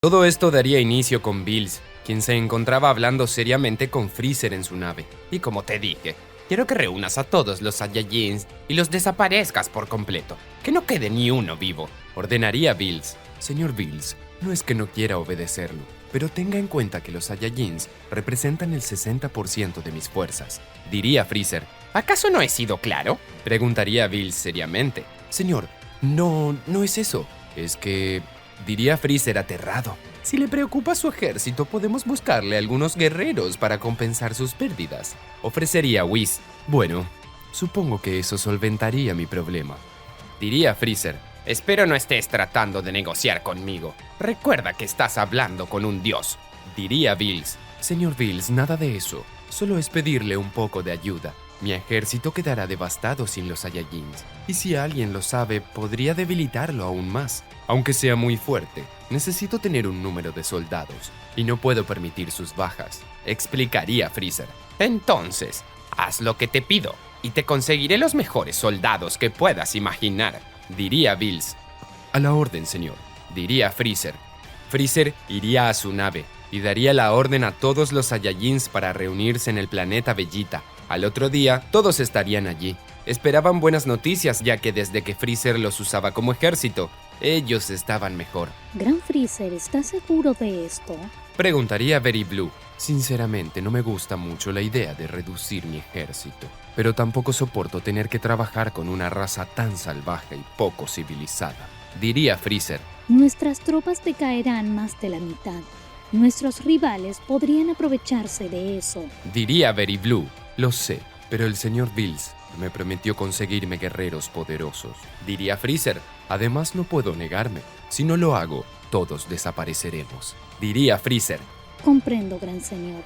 Todo esto daría inicio con Bills, quien se encontraba hablando seriamente con Freezer en su nave. Y como te dije, quiero que reúnas a todos los Saiyajins y los desaparezcas por completo. Que no quede ni uno vivo, ordenaría Bills. Señor Bills, no es que no quiera obedecerlo, pero tenga en cuenta que los Saiyajins representan el 60% de mis fuerzas, diría Freezer. ¿Acaso no he sido claro?, preguntaría Bills seriamente. Señor, no es eso. Es que... diría Freezer aterrado. Si le preocupa su ejército, podemos buscarle algunos guerreros para compensar sus pérdidas, ofrecería Whis. Bueno, supongo que eso solventaría mi problema, diría Freezer. Espero no estés tratando de negociar conmigo. Recuerda que estás hablando con un dios, diría Bills. Señor Bills, nada de eso. Solo es pedirle un poco de ayuda. Mi ejército quedará devastado sin los Saiyajins. Y si alguien lo sabe, podría debilitarlo aún más. Aunque sea muy fuerte, necesito tener un número de soldados. Y no puedo permitir sus bajas, explicaría Freezer. Entonces, haz lo que te pido, y te conseguiré los mejores soldados que puedas imaginar, diría Bills. A la orden, señor, diría Freezer. Freezer iría a su nave y daría la orden a todos los Saiyajins para reunirse en el planeta Vegeta. Al otro día, todos estarían allí. Esperaban buenas noticias, ya que desde que Freezer los usaba como ejército, ellos estaban mejor. Gran Freezer, ¿estás seguro de esto? Preguntaría Very Blue. Sinceramente, no me gusta mucho la idea de reducir mi ejército, pero tampoco soporto tener que trabajar con una raza tan salvaje y poco civilizada, diría Freezer. Nuestras tropas decaerán más de la mitad. Nuestros rivales podrían aprovecharse de eso, diría Very Blue. Lo sé, pero el señor Bills me prometió conseguirme guerreros poderosos, diría Freezer. Además, no puedo negarme. Si no lo hago, todos desapareceremos, diría Freezer. Comprendo, gran señor.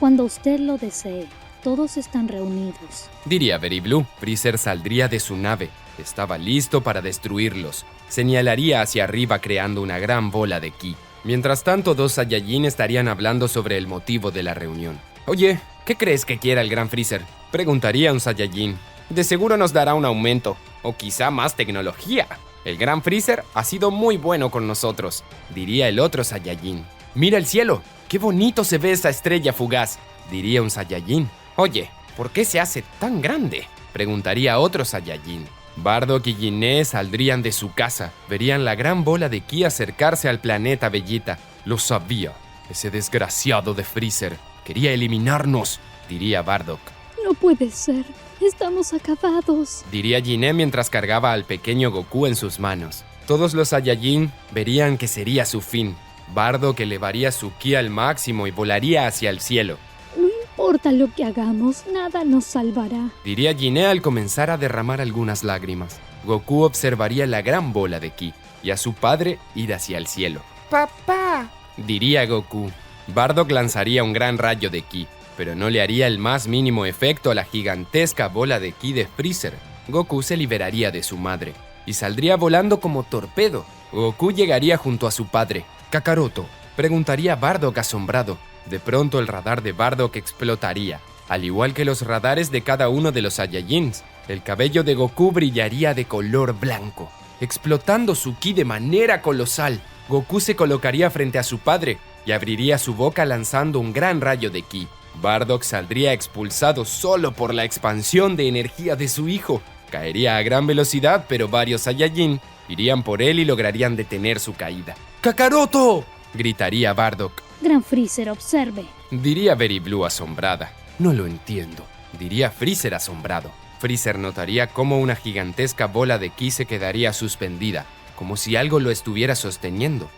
Cuando usted lo desee, todos están reunidos, diría Very Blue. Freezer saldría de su nave. Estaba listo para destruirlos. Señalaría hacia arriba creando una gran bola de ki. Mientras tanto, dos Saiyajin estarían hablando sobre el motivo de la reunión. Oye, ¿qué crees que quiera el gran Freezer?, preguntaría un Saiyajin. De seguro nos dará un aumento, o quizá más tecnología. El gran Freezer ha sido muy bueno con nosotros, diría el otro Saiyajin. Mira el cielo, qué bonito se ve esa estrella fugaz, diría un Saiyajin. Oye, ¿por qué se hace tan grande?, preguntaría otro Saiyajin. Bardock y Giné saldrían de su casa, verían la gran bola de ki acercarse al planeta Vegeta. Lo sabía, ese desgraciado de Freezer quería eliminarnos, diría Bardock. No puede ser, estamos acabados, diría Giné mientras cargaba al pequeño Goku en sus manos. Todos los Saiyajin verían que sería su fin. Bardock elevaría su ki al máximo y volaría hacia el cielo. No importa lo que hagamos, nada nos salvará, diría Giné al comenzar a derramar algunas lágrimas. Goku observaría la gran bola de ki y a su padre ir hacia el cielo. ¡Papá!, diría Goku. Bardock lanzaría un gran rayo de ki, pero no le haría el más mínimo efecto a la gigantesca bola de ki de Freezer. Goku se liberaría de su madre y saldría volando como torpedo. Goku llegaría junto a su padre. «Kakaroto», preguntaría Bardock asombrado. De pronto el radar de Bardock explotaría, al igual que los radares de cada uno de los Saiyajins. El cabello de Goku brillaría de color blanco, explotando su ki de manera colosal. Goku se colocaría frente a su padre y abriría su boca lanzando un gran rayo de ki. Bardock saldría expulsado solo por la expansión de energía de su hijo. Caería a gran velocidad, pero varios Saiyajin irían por él y lograrían detener su caída. «¡Kakaroto!», gritaría Bardock. Gran Freezer, observe, diría Very Blue asombrada. «No lo entiendo», diría Freezer asombrado. Freezer notaría cómo una gigantesca bola de ki se quedaría suspendida, como si algo lo estuviera sosteniendo.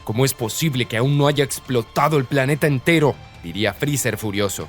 «¿Cómo es posible que aún no haya explotado el planeta entero?», diría Freezer furioso.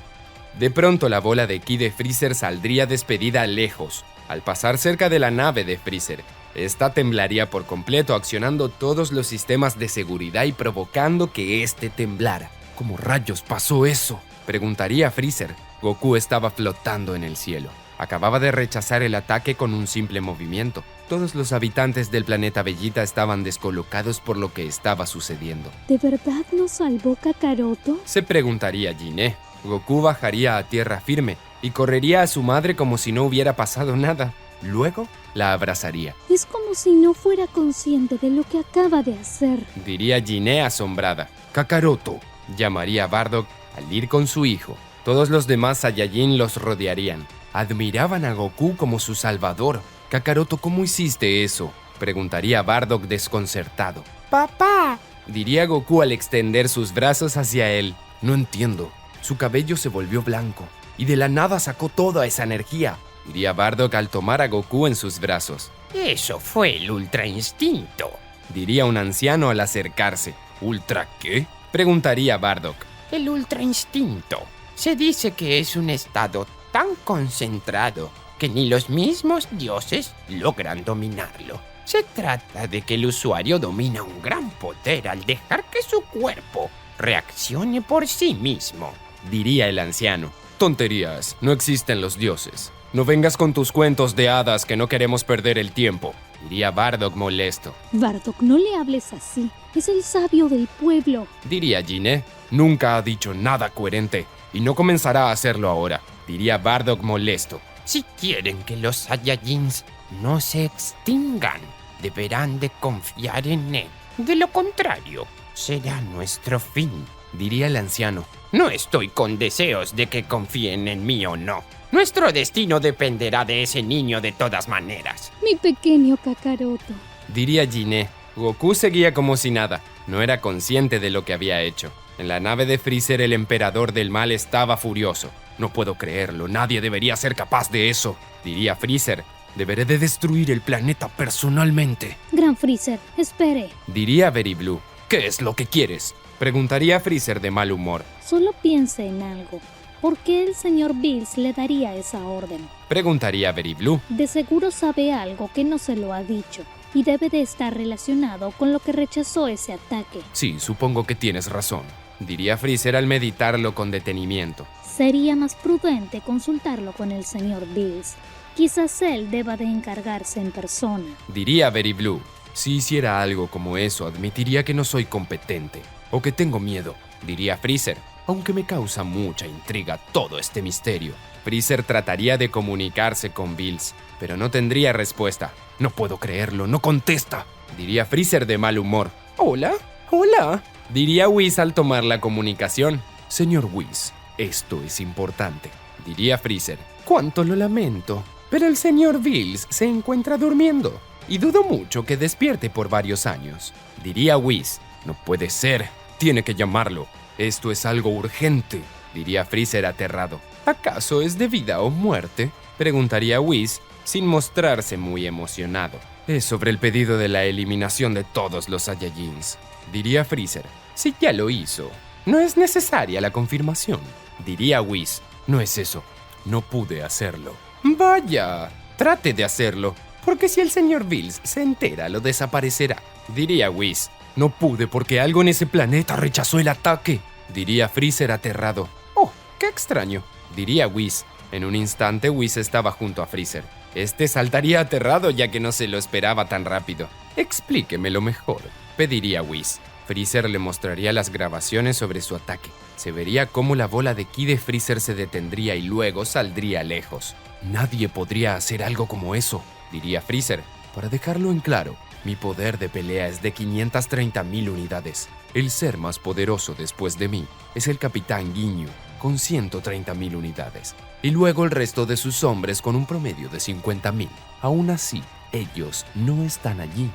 De pronto la bola de ki de Freezer saldría despedida lejos. Al pasar cerca de la nave de Freezer, esta temblaría por completo, accionando todos los sistemas de seguridad y provocando que éste temblara. ¿Cómo rayos pasó eso?, preguntaría Freezer. Goku estaba flotando en el cielo. Acababa de rechazar el ataque con un simple movimiento. Todos los habitantes del planeta Vegeta estaban descolocados por lo que estaba sucediendo. ¿De verdad nos salvó Kakaroto?, se preguntaría Giné. Goku bajaría a tierra firme y correría a su madre como si no hubiera pasado nada. Luego la abrazaría. Es como si no fuera consciente de lo que acaba de hacer. Diría Ginny asombrada. Kakaroto, llamaría Bardock al ir con su hijo. Todos los demás Saiyajin los rodearían. Admiraban a Goku como su salvador. Kakaroto, ¿cómo hiciste eso?, preguntaría Bardock desconcertado. ¡Papá!, diría Goku al extender sus brazos hacia él. No entiendo. Su cabello se volvió blanco y de la nada sacó toda esa energía, diría Bardock al tomar a Goku en sus brazos. Eso fue el Ultra Instinto, diría un anciano al acercarse. ¿Ultra qué?, preguntaría Bardock. El Ultra Instinto. Se dice que es un estado tan concentrado que ni los mismos dioses logran dominarlo. Se trata de que el usuario domina un gran poder al dejar que su cuerpo reaccione por sí mismo, diría el anciano. Tonterías, no existen los dioses. No vengas con tus cuentos de hadas, que no queremos perder el tiempo, diría Bardock molesto. Bardock, no le hables así. Es el sabio del pueblo, diría Ginny. Nunca ha dicho nada coherente y no comenzará a hacerlo ahora, diría Bardock molesto. Si quieren que los Saiyajins no se extingan, deberán de confiar en él. De lo contrario, será nuestro fin, diría el anciano. No estoy con deseos de que confíen en mí o no. Nuestro destino dependerá de ese niño de todas maneras. mi pequeño Kakaroto, diría Ginny. Goku seguía como si nada. No era consciente de lo que había hecho. En la nave de Freezer, el emperador del mal estaba furioso. No puedo creerlo, nadie debería ser capaz de eso, diría Freezer. Deberé de destruir el planeta personalmente, Gran Freezer, espere. diría Very Blue. ¿Qué es lo que quieres?, preguntaría Freezer de mal humor. Solo piense en algo. ¿Por qué el señor Bills le daría esa orden? Preguntaría Very Blue. De seguro sabe algo que no se lo ha dicho, y debe de estar relacionado con lo que rechazó ese ataque. Sí, supongo que tienes razón, diría Freezer al meditarlo con detenimiento. Sería más prudente consultarlo con el señor Bills. Quizás él deba de encargarse en persona. Diría Very Blue. Si hiciera algo como eso, admitiría que no soy competente, o que tengo miedo, diría Freezer, aunque me causa mucha intriga todo este misterio. Freezer trataría de comunicarse con Bills, pero no tendría respuesta. No puedo creerlo, no contesta, diría Freezer de mal humor. ¿Hola? ¿Hola?, diría Whis al tomar la comunicación. Señor Whis, esto es importante, diría Freezer. Cuánto lo lamento, pero el señor Bills se encuentra durmiendo y dudo mucho que despierte por varios años, diría Whis. No puede ser, tiene que llamarlo. Esto es algo urgente, diría Freezer aterrado. ¿Acaso es de vida o muerte?, preguntaría Whis sin mostrarse muy emocionado. Es sobre el pedido de la eliminación de todos los Saiyajins, diría Freezer. Si ya lo hizo, no es necesaria la confirmación, diría Whis. No es eso, no pude hacerlo. Vaya, trate de hacerlo, porque si el señor Bills se entera, lo desaparecerá, diría Whis. No pude porque algo en ese planeta rechazó el ataque, diría Freezer aterrado. Oh, qué extraño, diría Whis. En un instante Whis estaba junto a Freezer. Este saltaría aterrado ya que no se lo esperaba tan rápido. Explíquemelo mejor, pediría Whis. Freezer le mostraría las grabaciones sobre su ataque. Se vería cómo la bola de ki de Freezer se detendría y luego saldría lejos. Nadie podría hacer algo como eso, diría Freezer. Para dejarlo en claro, mi poder de pelea es de 530,000 unidades. El ser más poderoso después de mí es el Capitán Ginyu, con 130,000 unidades. Y luego el resto de sus hombres con un promedio de 50,000. Aún así, ellos no están allí.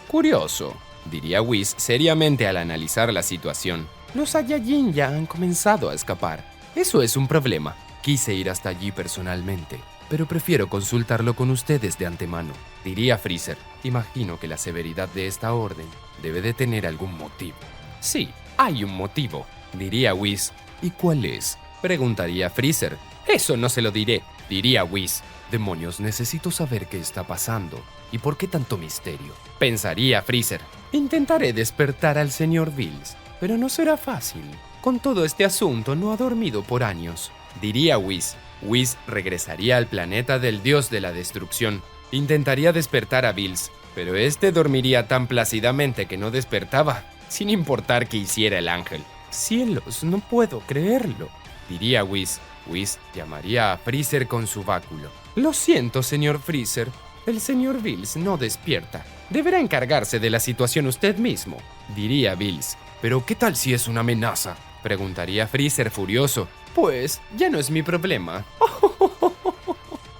Curioso, diría Whis seriamente al analizar la situación. Los Saiyajin ya han comenzado a escapar. Eso es un problema. Quise ir hasta allí personalmente, pero prefiero consultarlo con ustedes de antemano, diría Freezer. Imagino que la severidad de esta orden debe de tener algún motivo. Sí, hay un motivo, diría Whis. ¿Y cuál es?, preguntaría Freezer. Eso no se lo diré, diría Whis. Demonios, necesito saber qué está pasando y por qué tanto misterio, pensaría Freezer. Intentaré despertar al señor Bills, pero no será fácil. Con todo este asunto no ha dormido por años, diría Whis. Whis regresaría al planeta del dios de la destrucción. Intentaría despertar a Bills, pero este dormiría tan plácidamente que no despertaba, sin importar qué hiciera el ángel. Cielos, no puedo creerlo, diría Whis. Whis llamaría a Freezer con su báculo. Lo siento, señor Freezer. El señor Bills no despierta. Deberá encargarse de la situación usted mismo, diría Bills. ¿Pero qué tal si es una amenaza?, preguntaría Freezer furioso. Pues, ya no es mi problema.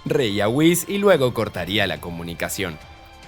Reía Whis y luego cortaría la comunicación.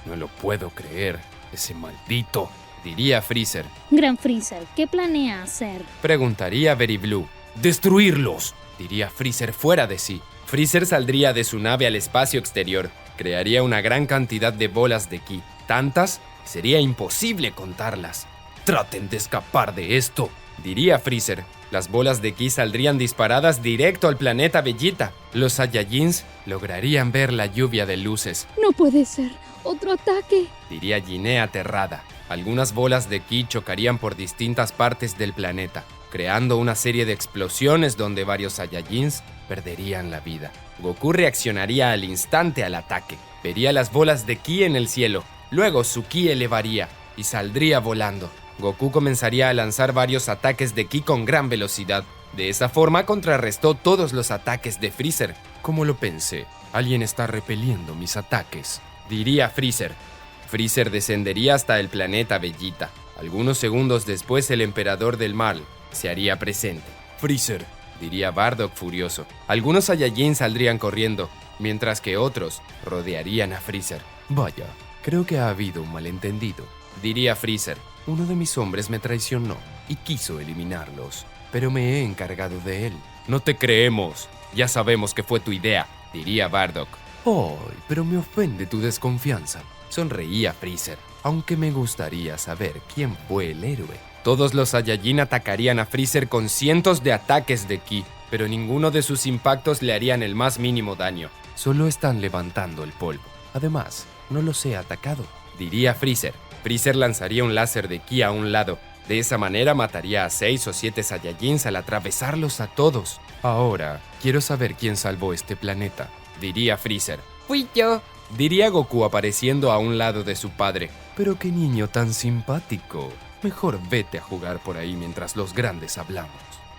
No lo puedo creer, ese maldito, diría Freezer. Gran Freezer, ¿qué planea hacer? Preguntaría Very Blue. ¡Destruirlos!, diría Freezer fuera de sí. Freezer saldría de su nave al espacio exterior. Crearía una gran cantidad de bolas de ki. Tantas, sería imposible contarlas. ¡Traten de escapar de esto!, diría Freezer. Las bolas de ki saldrían disparadas directo al planeta Vegeta. Los Saiyajins lograrían ver la lluvia de luces. No puede ser. ¡Otro ataque!, diría Jiné aterrada. Algunas bolas de ki chocarían por distintas partes del planeta, creando una serie de explosiones donde varios Saiyajins perderían la vida. Goku reaccionaría al instante al ataque. Vería las bolas de ki en el cielo. Luego su ki elevaría y saldría volando. Goku comenzaría a lanzar varios ataques de ki con gran velocidad. De esa forma contrarrestó todos los ataques de Freezer. Como lo pensé, alguien está repeliendo mis ataques, diría Freezer. Freezer descendería hasta el planeta Vegeta. Algunos segundos después el emperador del mal se haría presente. Freezer, diría Bardock furioso. Algunos Saiyajin saldrían corriendo, mientras que otros rodearían a Freezer. Vaya, creo que ha habido un malentendido, diría Freezer. Uno de mis hombres me traicionó y quiso eliminarlos, pero me he encargado de él. No te creemos, ya sabemos que fue tu idea, diría Bardock. ¡Ay, pero me ofende tu desconfianza!, sonreía Freezer, aunque me gustaría saber quién fue el héroe. Todos los Saiyajin atacarían a Freezer con cientos de ataques de ki, pero ninguno de sus impactos le harían el más mínimo daño. Solo están levantando el polvo. Además, no los he atacado, diría Freezer. Freezer lanzaría un láser de ki a un lado. De esa manera mataría a 6 o 7 Saiyajins al atravesarlos a todos. Ahora, quiero saber quién salvó este planeta, diría Freezer. Fui yo, diría Goku apareciendo a un lado de su padre. Pero qué niño tan simpático. Mejor vete a jugar por ahí mientras los grandes hablamos,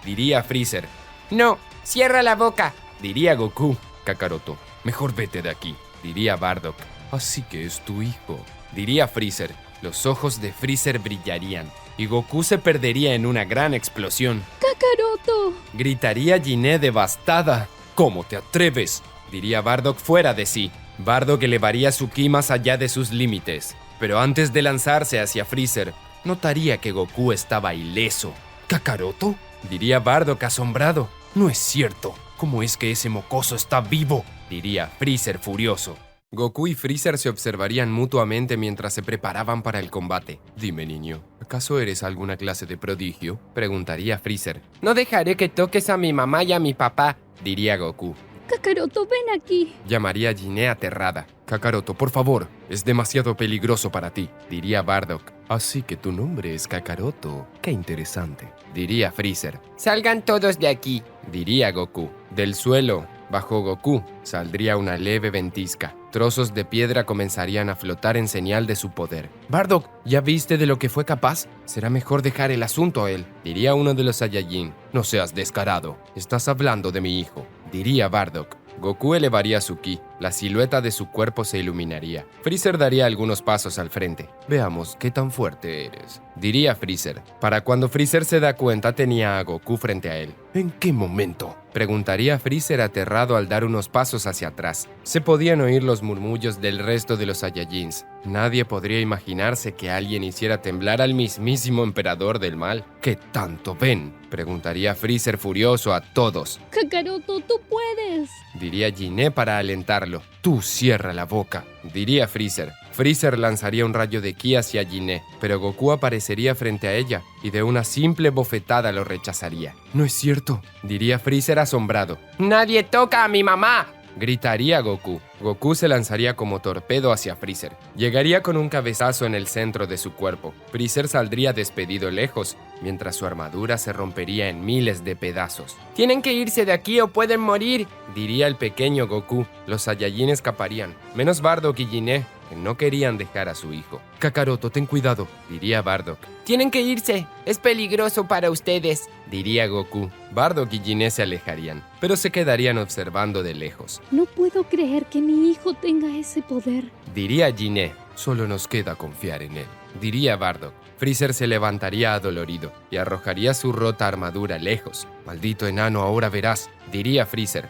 diría Freezer. No, cierra la boca, diría Goku. Kakaroto, mejor vete de aquí, diría Bardock. Así que es tu hijo, diría Freezer. Los ojos de Freezer brillarían y Goku se perdería en una gran explosión. ¡Kakaroto!, gritaría Jiné devastada. ¿Cómo te atreves?, diría Bardock fuera de sí. Bardock elevaría su ki más allá de sus límites, pero antes de lanzarse hacia Freezer, notaría que Goku estaba ileso. ¿Kakaroto?, diría Bardock asombrado. No es cierto. ¿Cómo es que ese mocoso está vivo?, diría Freezer furioso. Goku y Freezer se observarían mutuamente mientras se preparaban para el combate. Dime, niño, ¿acaso eres alguna clase de prodigio?, preguntaría Freezer. No dejaré que toques a mi mamá y a mi papá, diría Goku. Kakaroto, ven aquí, llamaría Jiné aterrada. Kakaroto, por favor, es demasiado peligroso para ti, diría Bardock. Así que tu nombre es Kakaroto. Qué interesante, diría Freezer. Salgan todos de aquí, diría Goku. Del suelo, bajo Goku, saldría una leve ventisca. Trozos de piedra comenzarían a flotar en señal de su poder. Bardock, ¿ya viste de lo que fue capaz? Será mejor dejar el asunto a él, diría uno de los Saiyajin. No seas descarado, estás hablando de mi hijo, diría Bardock. Goku elevaría su ki, la silueta de su cuerpo se iluminaría. Freezer daría algunos pasos al frente. Veamos qué tan fuerte eres, diría Freezer. Para cuando Freezer se da cuenta tenía a Goku frente a él. ¿En qué momento?, preguntaría Freezer aterrado al dar unos pasos hacia atrás. Se podían oír los murmullos del resto de los Saiyajins. Nadie podría imaginarse que alguien hiciera temblar al mismísimo emperador del mal. ¿Qué tanto ven?, preguntaría Freezer furioso a todos. Kakaroto, tú puedes, diría Jiné para alentarlo. Tú cierra la boca, diría Freezer. Freezer lanzaría un rayo de ki hacia Jiné, pero Goku aparecería frente a ella y de una simple bofetada lo rechazaría. No es cierto, diría Freezer asombrado. ¡Nadie toca a mi mamá!, gritaría Goku. Goku se lanzaría como torpedo hacia Freezer. Llegaría con un cabezazo en el centro de su cuerpo. Freezer saldría despedido lejos, mientras su armadura se rompería en miles de pedazos. «Tienen que irse de aquí o pueden morir», diría el pequeño Goku. Los Saiyajin escaparían, menos Bardock y Jiné. que no querían dejar a su hijo. Kakaroto, ten cuidado, diría Bardock. Tienen que irse, es peligroso para ustedes, diría Goku. Bardock y Jiné se alejarían, pero se quedarían observando de lejos. No puedo creer que mi hijo tenga ese poder, Diría Jiné. Solo nos queda confiar en él, diría Bardock. Freezer se levantaría adolorido y arrojaría su rota armadura lejos. Maldito enano, ahora verás, diría Freezer.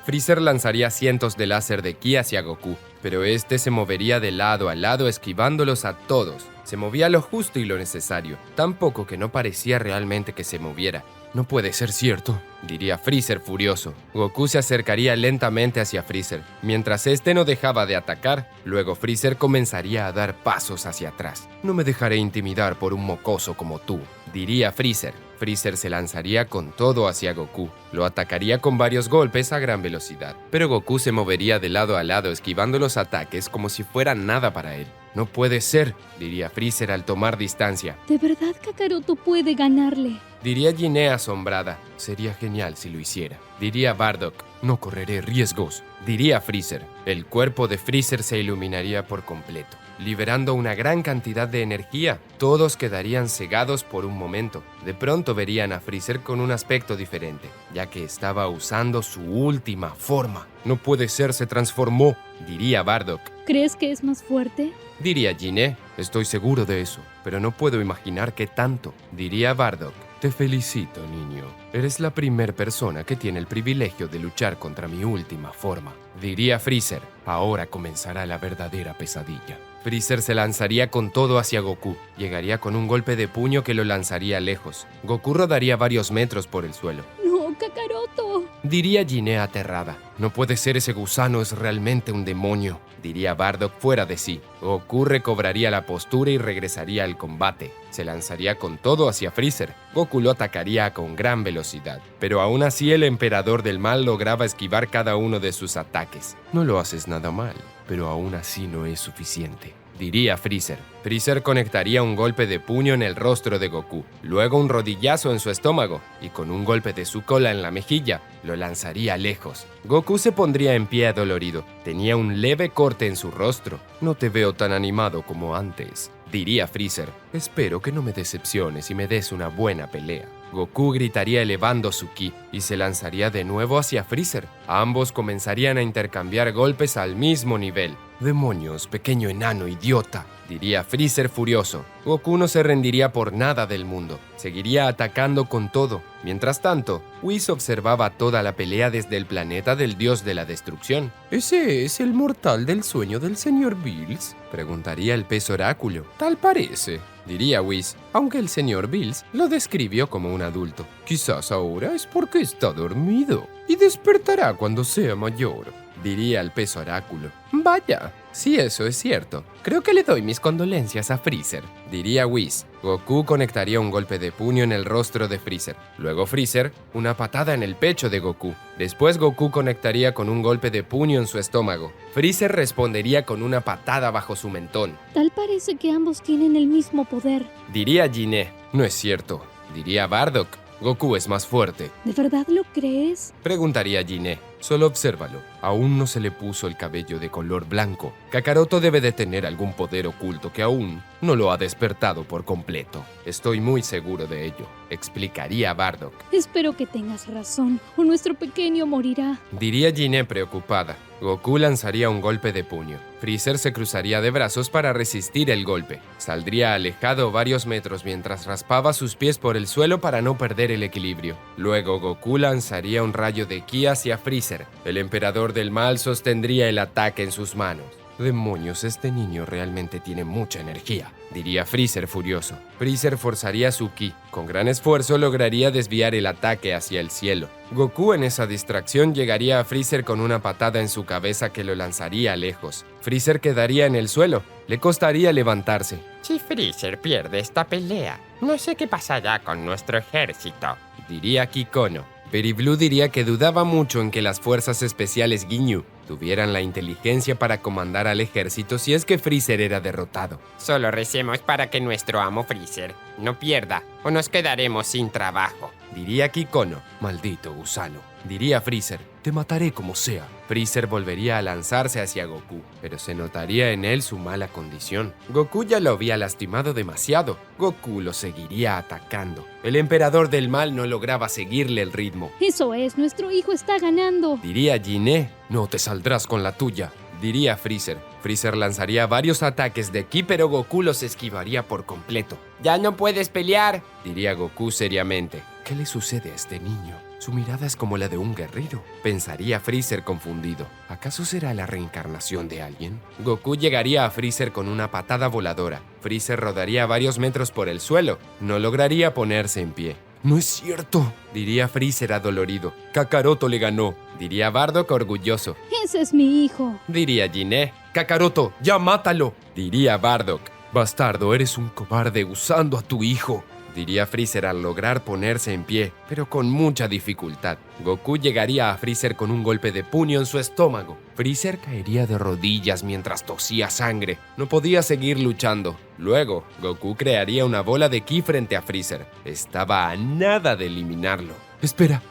Freezer lanzaría cientos de láser de ki hacia Goku, pero este se movería de lado a lado esquivándolos a todos. Se movía lo justo y lo necesario, tan poco que no parecía realmente que se moviera. No puede ser cierto, diría Freezer furioso. Goku se acercaría lentamente hacia Freezer, mientras este no dejaba de atacar. Luego Freezer comenzaría a dar pasos hacia atrás. No me dejaré intimidar por un mocoso como tú, diría Freezer. Freezer se lanzaría con todo hacia Goku. Lo atacaría con varios golpes a gran velocidad, pero Goku se movería de lado a lado esquivando los ataques como si fuera nada para él. No puede ser, diría Freezer al tomar distancia. ¿de verdad Kakaroto puede ganarle? Diría Jiné asombrada. Sería genial si lo hiciera. Diría Bardock. No correré riesgos. Diría Freezer. El cuerpo de Freezer se iluminaría por completo, liberando una gran cantidad de energía. Todos quedarían cegados por un momento. De pronto verían a Freezer con un aspecto diferente, ya que estaba usando su última forma. No puede ser, se transformó, diría Bardock. ¿Crees que es más fuerte? Diría Jiné. Estoy seguro de eso, pero no puedo imaginar qué tanto, diría Bardock. Te felicito, niño. Eres la primera persona que tiene el privilegio de luchar contra mi última forma, diría Freezer. Ahora comenzará la verdadera pesadilla. Freezer se lanzaría con todo hacia Goku. Llegaría con un golpe de puño que lo lanzaría lejos. Goku rodaría varios metros por el suelo. ¡No, Kakaroto! Diría Jiné aterrada. No puede ser, ese gusano es realmente un demonio, diría Bardock fuera de sí. Goku recobraría la postura y regresaría al combate. Se lanzaría con todo hacia Freezer. Goku lo atacaría con gran velocidad, pero aún así el emperador del mal lograba esquivar cada uno de sus ataques. No lo haces nada mal, pero aún así no es suficiente, diría Freezer. Freezer conectaría un golpe de puño en el rostro de Goku, luego un rodillazo en su estómago y con un golpe de su cola en la mejilla, lo lanzaría lejos. Goku se pondría en pie adolorido. Tenía un leve corte en su rostro. No te veo tan animado como antes, diría Freezer. Espero que no me decepciones y me des una buena pelea. Goku gritaría elevando su ki y se lanzaría de nuevo hacia Freezer. Ambos comenzarían a intercambiar golpes al mismo nivel. Demonios, pequeño enano idiota, diría Freezer furioso. Goku no se rendiría por nada del mundo. Seguiría atacando con todo. Mientras tanto, Whis observaba toda la pelea desde el planeta del dios de la destrucción. ¿Ese es el mortal del sueño del señor Bills?, preguntaría el pez oráculo. Tal parece, diría Whis, aunque el señor Bills lo describió como un adulto. Quizás ahora es porque está dormido y despertará cuando sea mayor, diría el pez oráculo. Vaya, si eso es cierto, creo que le doy mis condolencias a Freezer, diría Whis. Goku conectaría un golpe de puño en el rostro de Freezer. Luego Freezer, una patada en el pecho de Goku. Después Goku conectaría con un golpe de puño en su estómago. Freezer respondería con una patada bajo su mentón. Tal parece que ambos tienen el mismo poder. Diría Jiné. No es cierto, diría Bardock. Goku es más fuerte. ¿De verdad lo crees? Preguntaría Jiné. Solo obsérvalo. Aún no se le puso el cabello de color blanco. Kakaroto debe de tener algún poder oculto que aún no lo ha despertado por completo. Estoy muy seguro de ello, explicaría Bardock. Espero que tengas razón, o nuestro pequeño morirá. Diría Jiné preocupada. Goku lanzaría un golpe de puño. Freezer se cruzaría de brazos para resistir el golpe. Saldría alejado varios metros mientras raspaba sus pies por el suelo para no perder el equilibrio. Luego Goku lanzaría un rayo de ki hacia Freezer. El emperador del mal sostendría el ataque en sus manos. Demonios, este niño realmente tiene mucha energía, diría Freezer furioso. Freezer forzaría su ki. Con gran esfuerzo lograría desviar el ataque hacia el cielo. Goku en esa distracción llegaría a Freezer con una patada en su cabeza que lo lanzaría lejos. Freezer quedaría en el suelo. Le costaría levantarse. Si Freezer pierde esta pelea, no sé qué pasará con nuestro ejército, diría Kikono. Peri-Blue diría que dudaba mucho en que las fuerzas especiales Ginyu tuvieran la inteligencia para comandar al ejército si es que Freezer era derrotado. Solo recemos para que nuestro amo Freezer no pierda, o nos quedaremos sin trabajo. Diría Kikono, maldito gusano. Diría Freezer, te mataré como sea. Freezer volvería a lanzarse hacia Goku, pero se notaría en él su mala condición. Goku ya lo había lastimado demasiado. Goku lo seguiría atacando. El emperador del mal no lograba seguirle el ritmo. Eso es, nuestro hijo está ganando. Diría Jiné, no te saldrás con la tuya. Diría Freezer. Freezer lanzaría varios ataques de ki, pero Goku los esquivaría por completo. ¡Ya no puedes pelear! Diría Goku seriamente. ¿Qué le sucede a este niño? Su mirada es como la de un guerrero. Pensaría Freezer confundido. ¿Acaso será la reencarnación de alguien? Goku llegaría a Freezer con una patada voladora. Freezer rodaría varios metros por el suelo. No lograría ponerse en pie. No es cierto, diría Freezer adolorido. Kakaroto le ganó, diría Bardock orgulloso. Ese es mi hijo. Diría Jiné. Kakaroto, ya mátalo, diría Bardock. Bastardo, eres un cobarde usando a tu hijo, diría Freezer al lograr ponerse en pie, pero con mucha dificultad. Goku llegaría a Freezer con un golpe de puño en su estómago. Freezer caería de rodillas mientras tosía sangre. No podía seguir luchando. Luego, Goku crearía una bola de ki frente a Freezer. Estaba a nada de eliminarlo. Espera,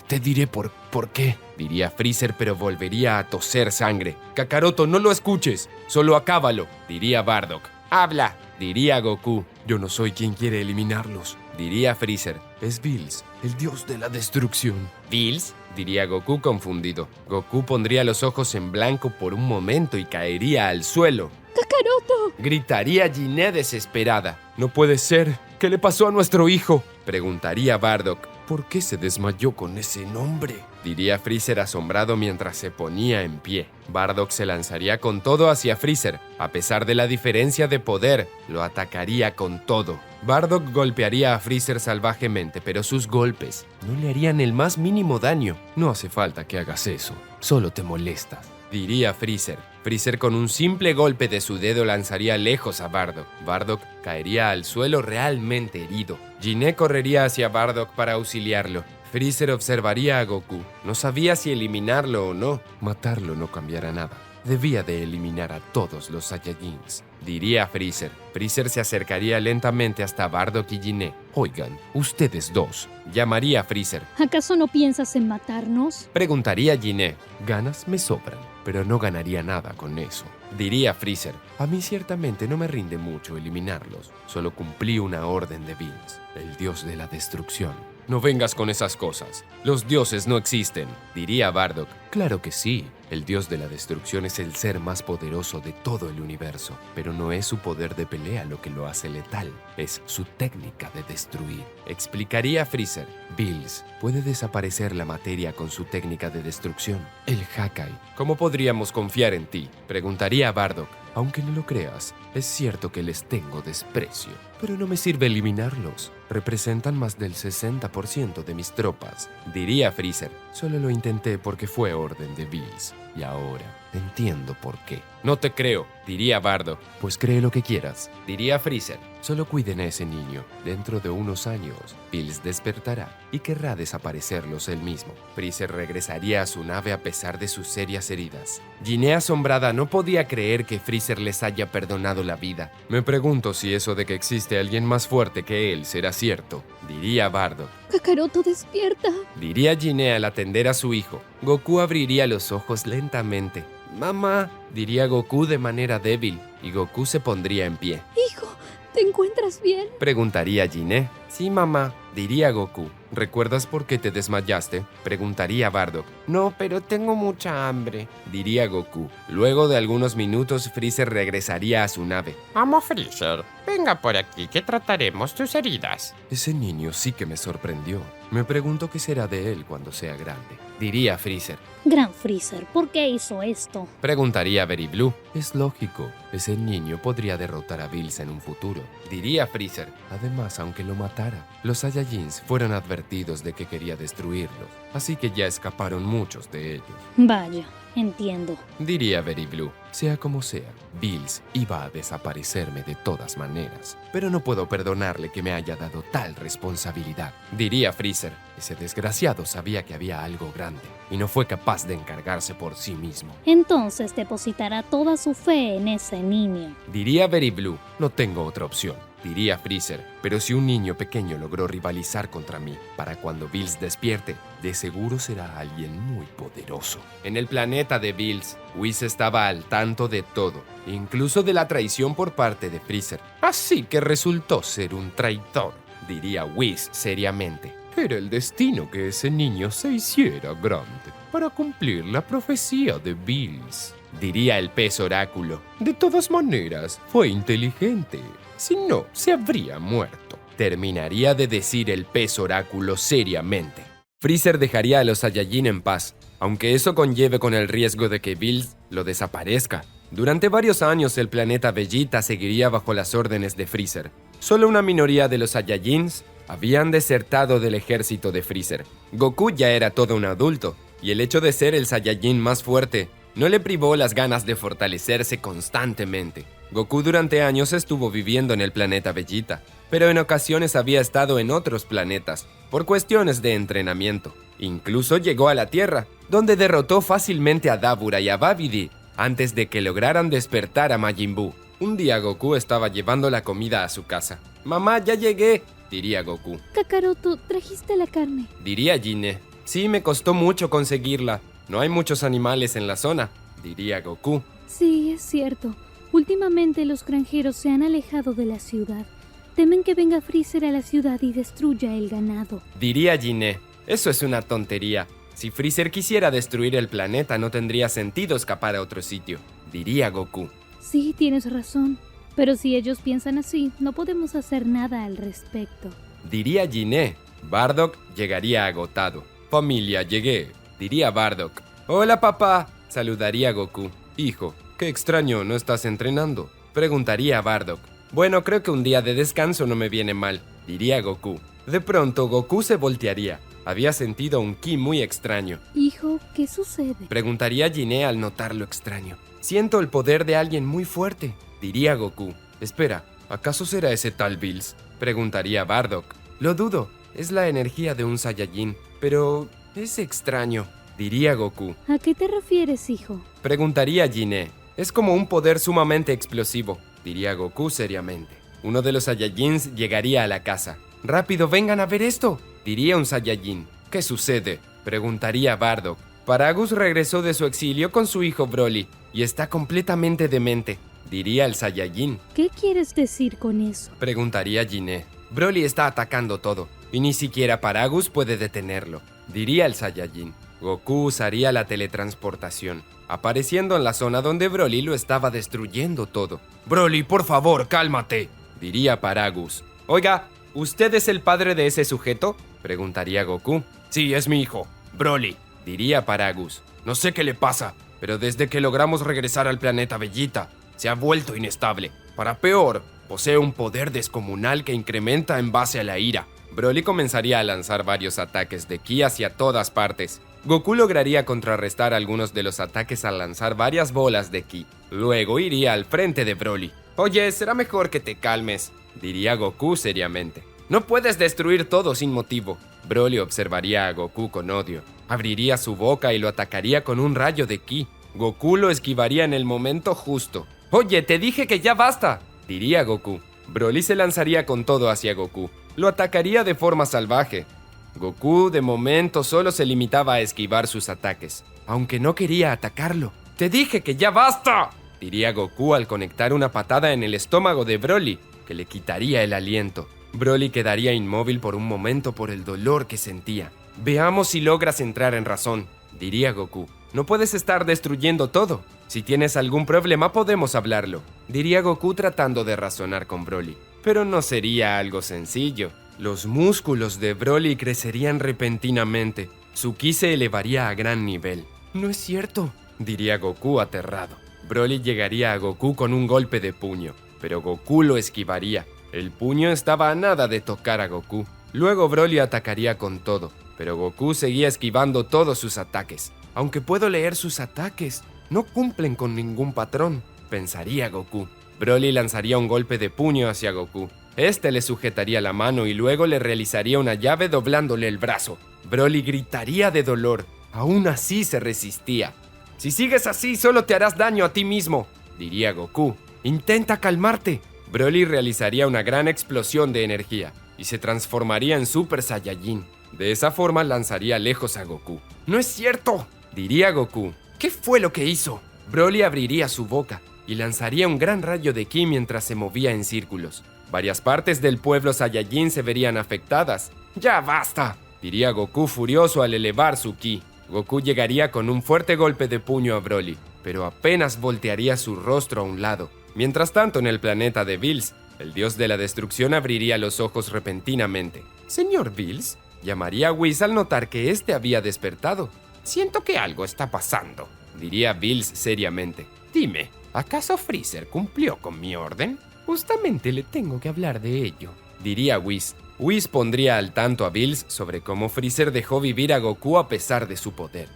te diré por qué, diría Freezer, pero volvería a toser sangre. Kakaroto, no lo escuches, solo acábalo, diría Bardock. ¡Habla! Diría Goku. Yo no soy quien quiere eliminarlos, diría Freezer. Es Bills, el dios de la destrucción. ¿Bills? Diría Goku confundido. Goku pondría los ojos en blanco por un momento y caería al suelo. ¡Kakaroto! Gritaría Jiné desesperada. No puede ser. ¿Qué le pasó a nuestro hijo? Preguntaría Bardock. ¿Por qué se desmayó con ese nombre? Diría Freezer asombrado mientras se ponía en pie. Bardock se lanzaría con todo hacia Freezer. A pesar de la diferencia de poder, lo atacaría con todo. Bardock golpearía a Freezer salvajemente, pero sus golpes no le harían el más mínimo daño. No hace falta que hagas eso. Solo te molestas, diría Freezer. Freezer con un simple golpe de su dedo lanzaría lejos a Bardock. Bardock caería al suelo realmente herido. Jiné correría hacia Bardock para auxiliarlo. Freezer observaría a Goku. No sabía si eliminarlo o no. Matarlo no cambiará nada. Debía de eliminar a todos los Saiyajins, diría Freezer. Freezer se acercaría lentamente hasta Bardock y Jiné. Oigan, ustedes dos. Llamaría a Freezer. ¿Acaso no piensas en matarnos? Preguntaría Jiné. Ganas me sobran, pero no ganaría nada con eso. Diría Freezer. A mí ciertamente no me rinde mucho eliminarlos. Solo cumplí una orden de Bills, el dios de la destrucción. No vengas con esas cosas. Los dioses no existen, diría Bardock. Claro que sí. El dios de la destrucción es el ser más poderoso de todo el universo, pero no es su poder de pelea lo que lo hace letal, es su técnica de destruir. Explicaría Freezer. Bills puede desaparecer la materia con su técnica de destrucción, el Hakai. ¿Cómo podríamos confiar en ti? Preguntaría Bardock. Aunque no lo creas, es cierto que les tengo desprecio, pero no me sirve eliminarlos. Representan más del 60% de mis tropas, diría Freezer. Solo lo intenté porque fue orden de Bills. Y ahora entiendo por qué. No te creo, diría Bardock. Pues cree lo que quieras, diría Freezer. Solo cuiden a ese niño. Dentro de unos años, Bills despertará y querrá desaparecerlos él mismo. Freezer regresaría a su nave a pesar de sus serias heridas. Jiné, asombrada, no podía creer que Freezer les haya perdonado la vida. Me pregunto si eso de que existe alguien más fuerte que él será cierto, diría Bardock. Kakaroto, despierta. Diría Jiné al atender a su hijo. Goku abriría los ojos lentamente. Mamá, diría Goku de manera débil, y Goku se pondría en pie. Hijo, ¿te encuentras bien? Preguntaría Jiné. Sí, mamá, diría Goku. ¿Recuerdas por qué te desmayaste? Preguntaría Bardock. No, pero tengo mucha hambre, diría Goku. Luego de algunos minutos, Freezer regresaría a su nave. Amo Freezer, venga por aquí que trataremos tus heridas. Ese niño sí que me sorprendió. Me pregunto qué será de él cuando sea grande, diría Freezer. Gran Freezer, ¿por qué hizo esto? Preguntaría Very Blue. Es lógico, ese niño podría derrotar a Bills en un futuro, diría Freezer. Además, aunque lo matara, los Saiyajins fueron advertidos de que quería destruirlos, así que ya escaparon muchos de ellos. Vaya, entiendo. Diría Very Blue. Sea como sea, Bills iba a desaparecerme de todas maneras, pero no puedo perdonarle que me haya dado tal responsabilidad, diría Freezer. Ese desgraciado sabía que había algo grande y no fue capaz de encargarse por sí mismo. Entonces depositará toda su fe en ese niño. Diría Very Blue. No tengo otra opción. diría Freezer. Pero si un niño pequeño logró rivalizar contra mí, para cuando Bills despierte, de seguro será alguien muy poderoso. En el planeta de Bills, Whis estaba al tanto de todo, incluso de la traición por parte de Freezer. Así que resultó ser un traidor, diría Whis seriamente. Era el destino que ese niño se hiciera grande para cumplir la profecía de Bills, diría el pez oráculo. De todas maneras, fue inteligente. Si no, se habría muerto, terminaría de decir el pez oráculo seriamente. Freezer dejaría a los Saiyajin en paz, aunque eso conlleve con el riesgo de que Bills lo desaparezca. Durante varios años el planeta Vegeta seguiría bajo las órdenes de Freezer. Solo una minoría de los Saiyajins habían desertado del ejército de Freezer. Goku ya era todo un adulto, y el hecho de ser el Saiyajin más fuerte no le privó las ganas de fortalecerse constantemente. Goku durante años estuvo viviendo en el planeta Vegeta, pero en ocasiones había estado en otros planetas, por cuestiones de entrenamiento. Incluso llegó a la Tierra, donde derrotó fácilmente a Dabura y a Babidi, antes de que lograran despertar a Majin Buu. Un día Goku estaba llevando la comida a su casa. «Mamá, ya llegué», diría Goku. Kakaroto, ¿trajiste la carne? Diría Gine. «Sí, me costó mucho conseguirla. No hay muchos animales en la zona», diría Goku. Sí, es cierto. Últimamente los granjeros se han alejado de la ciudad. Temen que venga Freezer a la ciudad y destruya el ganado, diría Gine. «Eso es una tontería. Si Freezer quisiera destruir el planeta, no tendría sentido escapar a otro sitio», diría Goku. Sí, tienes razón. Pero si ellos piensan así, no podemos hacer nada al respecto, diría Gine. Bardock llegaría agotado. «Familia, llegué», diría Bardock. «Hola, papá», saludaría Goku. «Hijo, qué extraño, ¿no estás entrenando?», preguntaría Bardock. «Bueno, creo que un día de descanso no me viene mal», diría Goku. De pronto, Goku se voltearía. Había sentido un ki muy extraño. Hijo, ¿qué sucede? Preguntaría Gine al notar lo extraño. «Siento el poder de alguien muy fuerte», diría Goku. «Espera, ¿acaso será ese tal Bills?», preguntaría Bardock. «Lo dudo, es la energía de un Saiyajin, pero es extraño», diría Goku. ¿A qué te refieres, hijo? Preguntaría Gine. «Es como un poder sumamente explosivo», diría Goku seriamente. Uno de los Saiyajins llegaría a la casa. «Rápido, vengan a ver esto», diría un Saiyajin. «¿Qué sucede?», preguntaría Bardock. «Paragus regresó de su exilio con su hijo Broly y está completamente demente», diría el Saiyajin. ¿Qué quieres decir con eso? Preguntaría Gine. «Broly está atacando todo y ni siquiera Paragus puede detenerlo», diría el Saiyajin. Goku usaría la teletransportación, apareciendo en la zona donde Broly lo estaba destruyendo todo. «Broly, por favor, cálmate», diría Paragus. «Oiga, ¿usted es el padre de ese sujeto?», preguntaría Goku. «Sí, es mi hijo, Broly», diría Paragus. «No sé qué le pasa, pero desde que logramos regresar al planeta Vegeta, se ha vuelto inestable. Para peor, posee un poder descomunal que incrementa en base a la ira». Broly comenzaría a lanzar varios ataques de ki hacia todas partes. Goku lograría contrarrestar algunos de los ataques al lanzar varias bolas de ki. Luego iría al frente de Broly. «Oye, será mejor que te calmes», diría Goku seriamente. «No puedes destruir todo sin motivo». Broly observaría a Goku con odio. Abriría su boca y lo atacaría con un rayo de ki. Goku lo esquivaría en el momento justo. «Oye, te dije que ya basta», diría Goku. Broly se lanzaría con todo hacia Goku. Lo atacaría de forma salvaje. Goku, de momento, solo se limitaba a esquivar sus ataques, aunque no quería atacarlo. «Te dije que ya basta», diría Goku al conectar una patada en el estómago de Broly, que le quitaría el aliento. Broly quedaría inmóvil por un momento por el dolor que sentía. «Veamos si logras entrar en razón», diría Goku. «No puedes estar destruyendo todo. Si tienes algún problema podemos hablarlo», diría Goku tratando de razonar con Broly. Pero no sería algo sencillo. Los músculos de Broly crecerían repentinamente. Su ki se elevaría a gran nivel. «No es cierto», diría Goku aterrado. Broly llegaría a Goku con un golpe de puño, pero Goku lo esquivaría. El puño estaba a nada de tocar a Goku. Luego Broly atacaría con todo, pero Goku seguía esquivando todos sus ataques. «Aunque puedo leer sus ataques, no cumplen con ningún patrón», pensaría Goku. Broly lanzaría un golpe de puño hacia Goku. Este le sujetaría la mano y luego le realizaría una llave doblándole el brazo. Broly gritaría de dolor. Aún así se resistía. «Si sigues así, solo te harás daño a ti mismo», diría Goku. «Intenta calmarte», Broly realizaría una gran explosión de energía y se transformaría en Super Saiyajin. De esa forma lanzaría lejos a Goku. ¡No es cierto!, diría Goku. ¿Qué fue lo que hizo? Broly abriría su boca y lanzaría un gran rayo de ki mientras se movía en círculos. Varias partes del pueblo Saiyajin se verían afectadas. ¡Ya basta!, diría Goku furioso al elevar su ki. Goku llegaría con un fuerte golpe de puño a Broly, pero apenas voltearía su rostro a un lado. Mientras tanto, en el planeta de Bills, el dios de la destrucción abriría los ojos repentinamente. «Señor Bills», llamaría a Whis al notar que éste había despertado. «Siento que algo está pasando», diría Bills seriamente. «Dime, ¿acaso Freezer cumplió con mi orden? Justamente le tengo que hablar de ello», diría Whis. Whis pondría al tanto a Bills sobre cómo Freezer dejó vivir a Goku a pesar de su poder.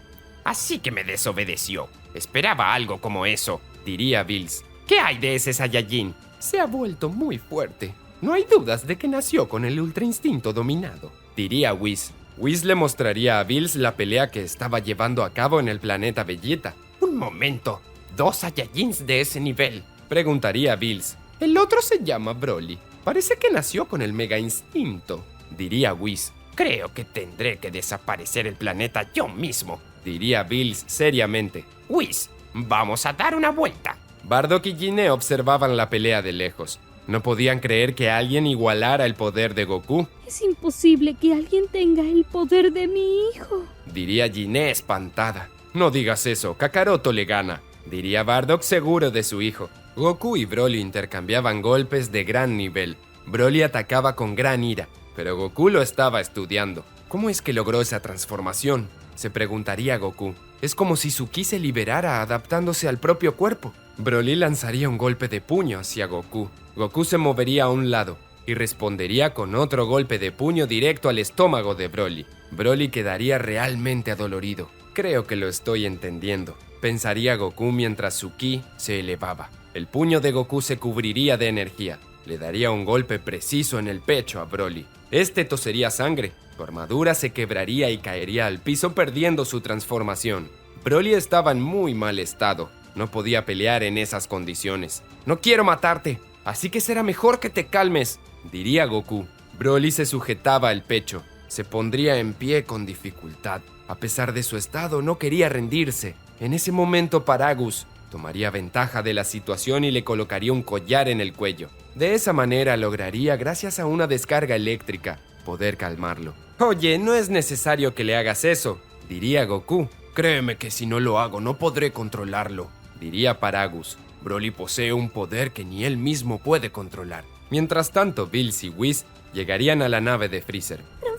«Así que me desobedeció. Esperaba algo como eso», diría Bills. «¿Qué hay de ese Saiyajin? Se ha vuelto muy fuerte. No hay dudas de que nació con el Ultra Instinto dominado», diría Whis. Whis le mostraría a Bills la pelea que estaba llevando a cabo en el planeta Vegeta. «Un momento, ¿2 Saiyajins de ese nivel?», preguntaría Bills. «El otro se llama Broly. Parece que nació con el Mega Instinto», diría Whis. «Creo que tendré que desaparecer el planeta yo mismo», diría Bills seriamente. «Whis, vamos a dar una vuelta». Bardock y Jiné observaban la pelea de lejos. No podían creer que alguien igualara el poder de Goku. Es imposible que alguien tenga el poder de mi hijo, diría Jiné espantada. «No digas eso, Kakaroto le gana», diría Bardock seguro de su hijo. Goku y Broly intercambiaban golpes de gran nivel. Broly atacaba con gran ira, pero Goku lo estaba estudiando. ¿Cómo es que logró esa transformación?, se preguntaría Goku. Es como si su ki se liberara adaptándose al propio cuerpo. Broly lanzaría un golpe de puño hacia Goku. Goku se movería a un lado y respondería con otro golpe de puño directo al estómago de Broly. Broly quedaría realmente adolorido. «Creo que lo estoy entendiendo», pensaría Goku mientras su ki se elevaba. El puño de Goku se cubriría de energía. Le daría un golpe preciso en el pecho a Broly. Este tosería sangre. Su armadura se quebraría y caería al piso perdiendo su transformación. Broly estaba en muy mal estado. No podía pelear en esas condiciones. «No quiero matarte, así que será mejor que te calmes», diría Goku. Broly se sujetaba el pecho. Se pondría en pie con dificultad. A pesar de su estado, no quería rendirse. En ese momento, Paragus tomaría ventaja de la situación y le colocaría un collar en el cuello. De esa manera lograría, gracias a una descarga eléctrica, poder calmarlo. «Oye, no es necesario que le hagas eso», diría Goku. «Créeme que si no lo hago no podré controlarlo», diría Paragus. Broly posee un poder que ni él mismo puede controlar. Mientras tanto, Bills y Whis llegarían a la nave de Freezer. Gran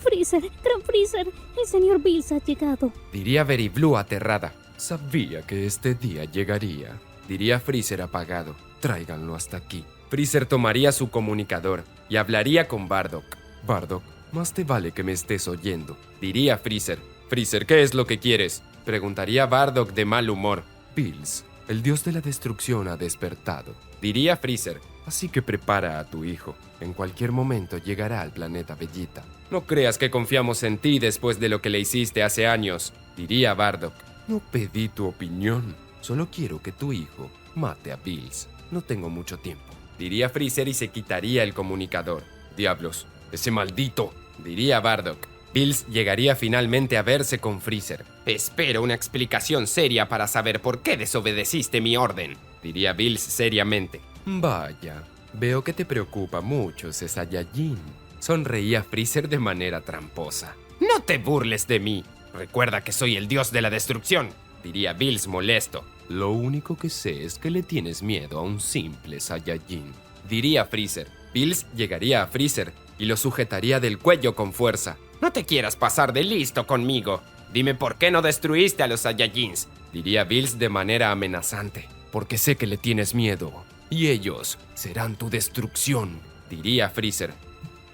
Freezer, el señor Bills ha llegado», diría Very Blue aterrada. «Sabía que este día llegaría», diría Freezer apagado. «Tráiganlo hasta aquí». Freezer tomaría su comunicador y hablaría con Bardock. «Bardock, más te vale que me estés oyendo», diría Freezer. «Freezer, ¿qué es lo que quieres?», preguntaría Bardock de mal humor. «Bills, el dios de la destrucción ha despertado», diría Freezer. «Así que prepara a tu hijo. En cualquier momento llegará al planeta Vegeta». «No creas que confiamos en ti después de lo que le hiciste hace años», diría Bardock. «No pedí tu opinión. Solo quiero que tu hijo mate a Bills. No tengo mucho tiempo», diría Freezer y se quitaría el comunicador. «Diablos, ese maldito», diría Bardock. Bills llegaría finalmente a verse con Freezer. «Espero una explicación seria para saber por qué desobedeciste mi orden», diría Bills seriamente. «Vaya, veo que te preocupa mucho ese Saiyajin», sonreía Freezer de manera tramposa. «No te burles de mí. Recuerda que soy el dios de la destrucción», diría Bills molesto. «Lo único que sé es que le tienes miedo a un simple Saiyajin», diría Freezer. Bills llegaría a Freezer y lo sujetaría del cuello con fuerza. «No te quieras pasar de listo conmigo. Dime por qué no destruiste a los Saiyajins», diría Bills de manera amenazante. «Porque sé que le tienes miedo. Y ellos serán tu destrucción», diría Freezer.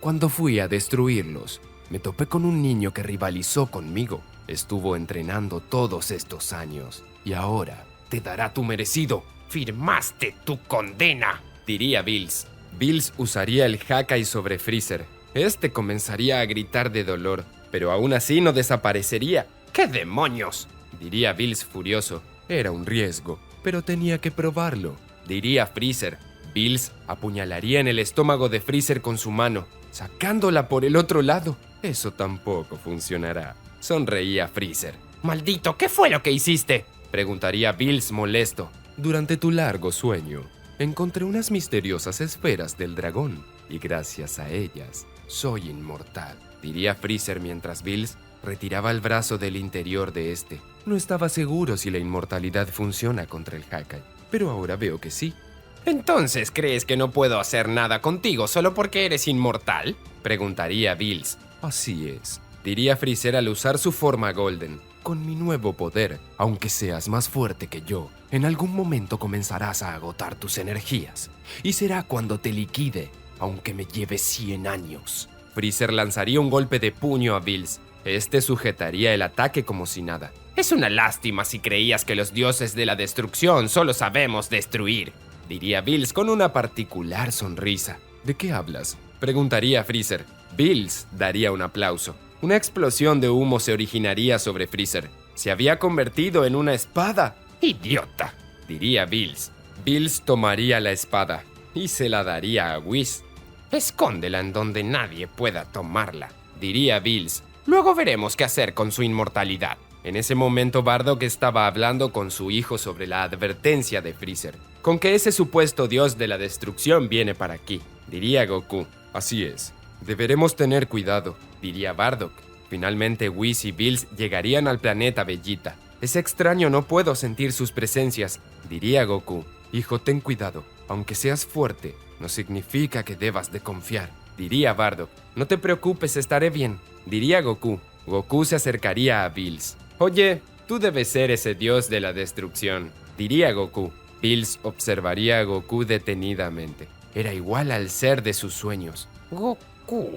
«Cuando fui a destruirlos, me topé con un niño que rivalizó conmigo. Estuvo entrenando todos estos años y ahora te dará tu merecido». «Firmaste tu condena», diría Bills. Bills usaría el Hakai sobre Freezer. Este comenzaría a gritar de dolor, pero aún así no desaparecería. «¿Qué demonios?», diría Bills furioso. «Era un riesgo, pero tenía que probarlo», diría Freezer. Bills apuñalaría en el estómago de Freezer con su mano, sacándola por el otro lado. Eso tampoco funcionará. Sonreía Freezer. «Maldito, ¿qué fue lo que hiciste?», preguntaría Bills molesto. «Durante tu largo sueño, encontré unas misteriosas esferas del dragón, y gracias a ellas, soy inmortal», diría Freezer mientras Bills retiraba el brazo del interior de este. No estaba seguro si la inmortalidad funciona contra el Hakai, pero ahora veo que sí. «¿Entonces crees que no puedo hacer nada contigo solo porque eres inmortal?», preguntaría Bills. «Así es», diría Freezer al usar su forma Golden. «Con mi nuevo poder, aunque seas más fuerte que yo, en algún momento comenzarás a agotar tus energías. Y será cuando te liquide, aunque me lleve 100 años». Freezer lanzaría un golpe de puño a Bills. Este sujetaría el ataque como si nada. «Es una lástima si creías que los dioses de la destrucción solo sabemos destruir», diría Bills con una particular sonrisa. «¿De qué hablas?», preguntaría Freezer. Bills daría un aplauso. Una explosión de humo se originaría sobre Freezer. Se había convertido en una espada. «¡Idiota!», diría Bills. Bills tomaría la espada y se la daría a Whis. «Escóndela en donde nadie pueda tomarla», diría Bills. «Luego veremos qué hacer con su inmortalidad». En ese momento Bardock estaba hablando con su hijo sobre la advertencia de Freezer. «Con que ese supuesto dios de la destrucción viene para aquí», diría Goku. «Así es. Deberemos tener cuidado», diría Bardock. Finalmente Whis y Bills llegarían al planeta Vegeta. «Es extraño, no puedo sentir sus presencias», diría Goku. «Hijo, ten cuidado. Aunque seas fuerte, no significa que debas de confiar», diría Bardock. «No te preocupes, estaré bien», diría Goku. Goku se acercaría a Bills. «Oye, tú debes ser ese dios de la destrucción», diría Goku. Bills observaría a Goku detenidamente. Era igual al ser de sus sueños. «Goku»,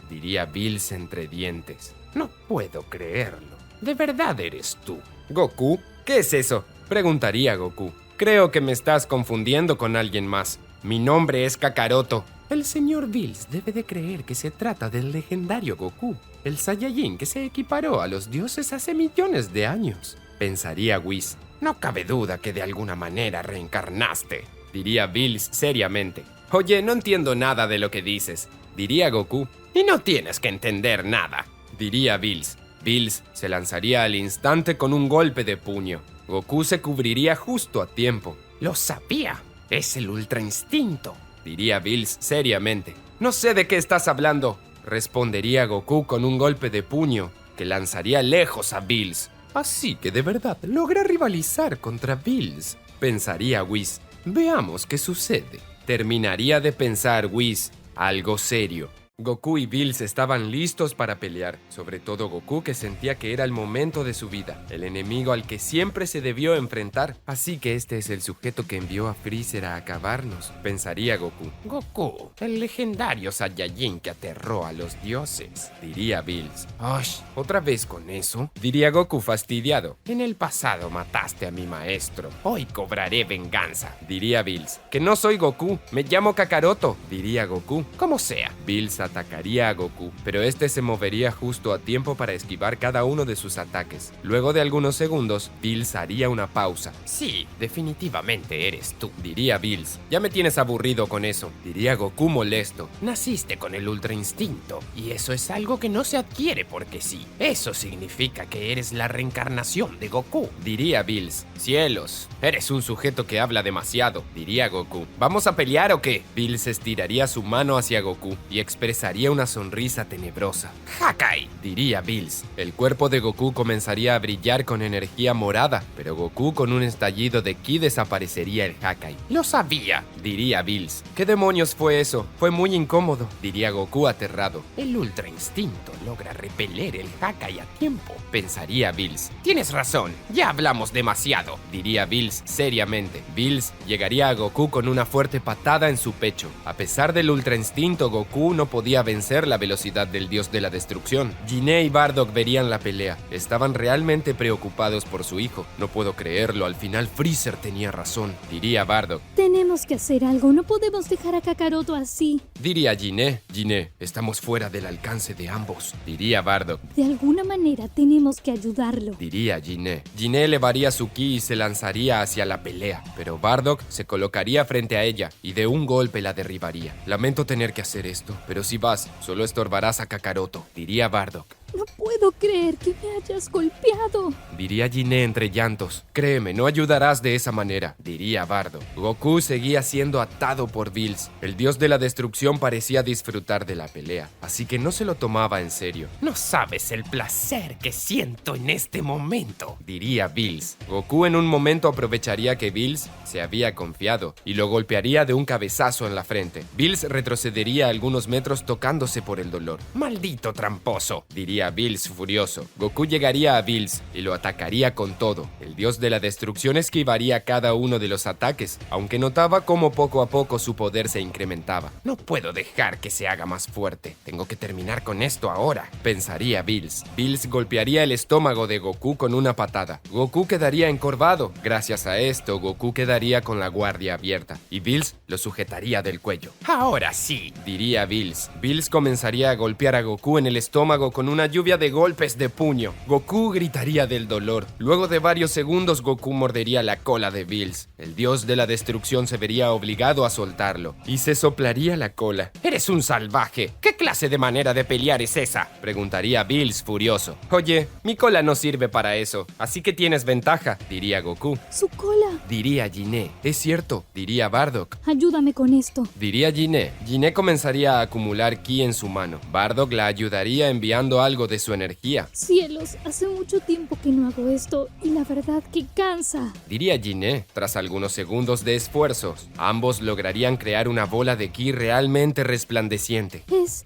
diría Bills entre dientes. «No puedo creerlo. ¿De verdad eres tú?» «¿Goku? ¿Qué es eso?», preguntaría Goku. «Creo que me estás confundiendo con alguien más. Mi nombre es Kakaroto». «El señor Bills debe de creer que se trata del legendario Goku, el Saiyajin que se equiparó a los dioses hace millones de años», pensaría Whis. «No cabe duda que de alguna manera reencarnaste», diría Bills seriamente. «Oye, no entiendo nada de lo que dices», diría Goku. «Y no tienes que entender nada», diría Bills. Bills se lanzaría al instante con un golpe de puño. Goku se cubriría justo a tiempo. «Lo sabía, es el Ultra Instinto», diría Bills seriamente. «No sé de qué estás hablando», respondería Goku con un golpe de puño que lanzaría lejos a Bills. «Así que de verdad logra rivalizar contra Bills», pensaría Whis. «Veamos qué sucede». Terminaría de pensar Whis, algo serio. Goku y Bills estaban listos para pelear, sobre todo Goku, que sentía que era el momento de su vida, el enemigo al que siempre se debió enfrentar. Así que este es el sujeto que envió a Freezer a acabarnos, pensaría Goku. «Goku, el legendario Saiyajin que aterró a los dioses», diría Bills. «Osh, ¿otra vez con eso?», diría Goku fastidiado. «En el pasado mataste a mi maestro, hoy cobraré venganza», diría Bills. «Que no soy Goku, me llamo Kakaroto», diría Goku. «Como sea». Bills atacaría a Goku, pero este se movería justo a tiempo para esquivar cada uno de sus ataques. Luego de algunos segundos, Bills haría una pausa. «Sí, definitivamente eres tú», diría Bills. «Ya me tienes aburrido con eso», diría Goku molesto. «Naciste con el Ultra Instinto, y eso es algo que no se adquiere porque sí. Eso significa que eres la reencarnación de Goku», diría Bills. «Cielos, eres un sujeto que habla demasiado», diría Goku. «¿Vamos a pelear o qué?». Bills estiraría su mano hacia Goku y expresaría una sonrisa tenebrosa. «Hakai», diría Bills. El cuerpo de Goku comenzaría a brillar con energía morada, pero Goku con un estallido de ki desaparecería el Hakai. «Lo sabía», diría Bills. «¿Qué demonios fue eso? Fue muy incómodo», diría Goku aterrado. «El Ultra Instinto logra repeler el Hakai a tiempo», pensaría Bills. «Tienes razón, ya hablamos demasiado», diría Bills seriamente. Bills llegaría a Goku con una fuerte patada en su pecho. A pesar del Ultra Instinto, Goku no podía podía vencer la velocidad del dios de la destrucción. Jiné y Bardock verían la pelea. Estaban realmente preocupados por su hijo. No puedo creerlo, al final Freezer tenía razón, diría Bardock. Tenemos que hacer algo, no podemos dejar a Kakaroto así. Diría Jiné. Jiné, estamos fuera del alcance de ambos, diría Bardock. De alguna manera tenemos que ayudarlo. Diría Jiné. Jiné elevaría su ki y se lanzaría hacia la pelea, pero Bardock se colocaría frente a ella y de un golpe la derribaría. Lamento tener que hacer esto, pero si vas, solo estorbarás a Kakaroto, diría Bardock. No puedo creer que me hayas golpeado. Diría Jiné entre llantos. Créeme, no ayudarás de esa manera, diría Bardock. Goku seguía siendo atado por Bills. El dios de la destrucción parecía disfrutar de la pelea, así que no se lo tomaba en serio. No sabes el placer que siento en este momento, diría Bills. Goku en un momento aprovecharía que Bills se había confiado y lo golpearía de un cabezazo en la frente. Bills retrocedería algunos metros tocándose por el dolor. Maldito tramposo, diría Bills furioso. Goku llegaría a Bills y lo atacaría con todo. El dios de la destrucción esquivaría cada uno de los ataques, aunque notaba cómo poco a poco su poder se incrementaba. No puedo dejar que se haga más fuerte. Tengo que terminar con esto ahora, pensaría Bills. Bills golpearía el estómago de Goku con una patada. Goku quedaría encorvado. Gracias a esto, Goku quedaría con la guardia abierta y Bills lo sujetaría del cuello. Ahora sí, diría Bills. Bills comenzaría a golpear a Goku en el estómago con una lluvia de golpes de puño. Goku gritaría del dolor. Luego de varios segundos, Goku mordería la cola de Bills. El dios de la destrucción se vería obligado a soltarlo y se soplaría la cola. ¡Eres un salvaje! ¿Qué clase de manera de pelear es esa?, preguntaría Bills furioso. Oye, mi cola no sirve para eso, así que tienes ventaja, diría Goku. Su cola, diría Jiné. Es cierto, diría Bardock. Ayúdame con esto, diría Jiné. Jiné comenzaría a acumular ki en su mano. Bardock la ayudaría enviando algo de su energía. Cielos, hace mucho tiempo que no hago esto y la verdad que cansa, diría Jiné. Tras algunos segundos de esfuerzos, ambos lograrían crear una bola de ki realmente resplandeciente. Es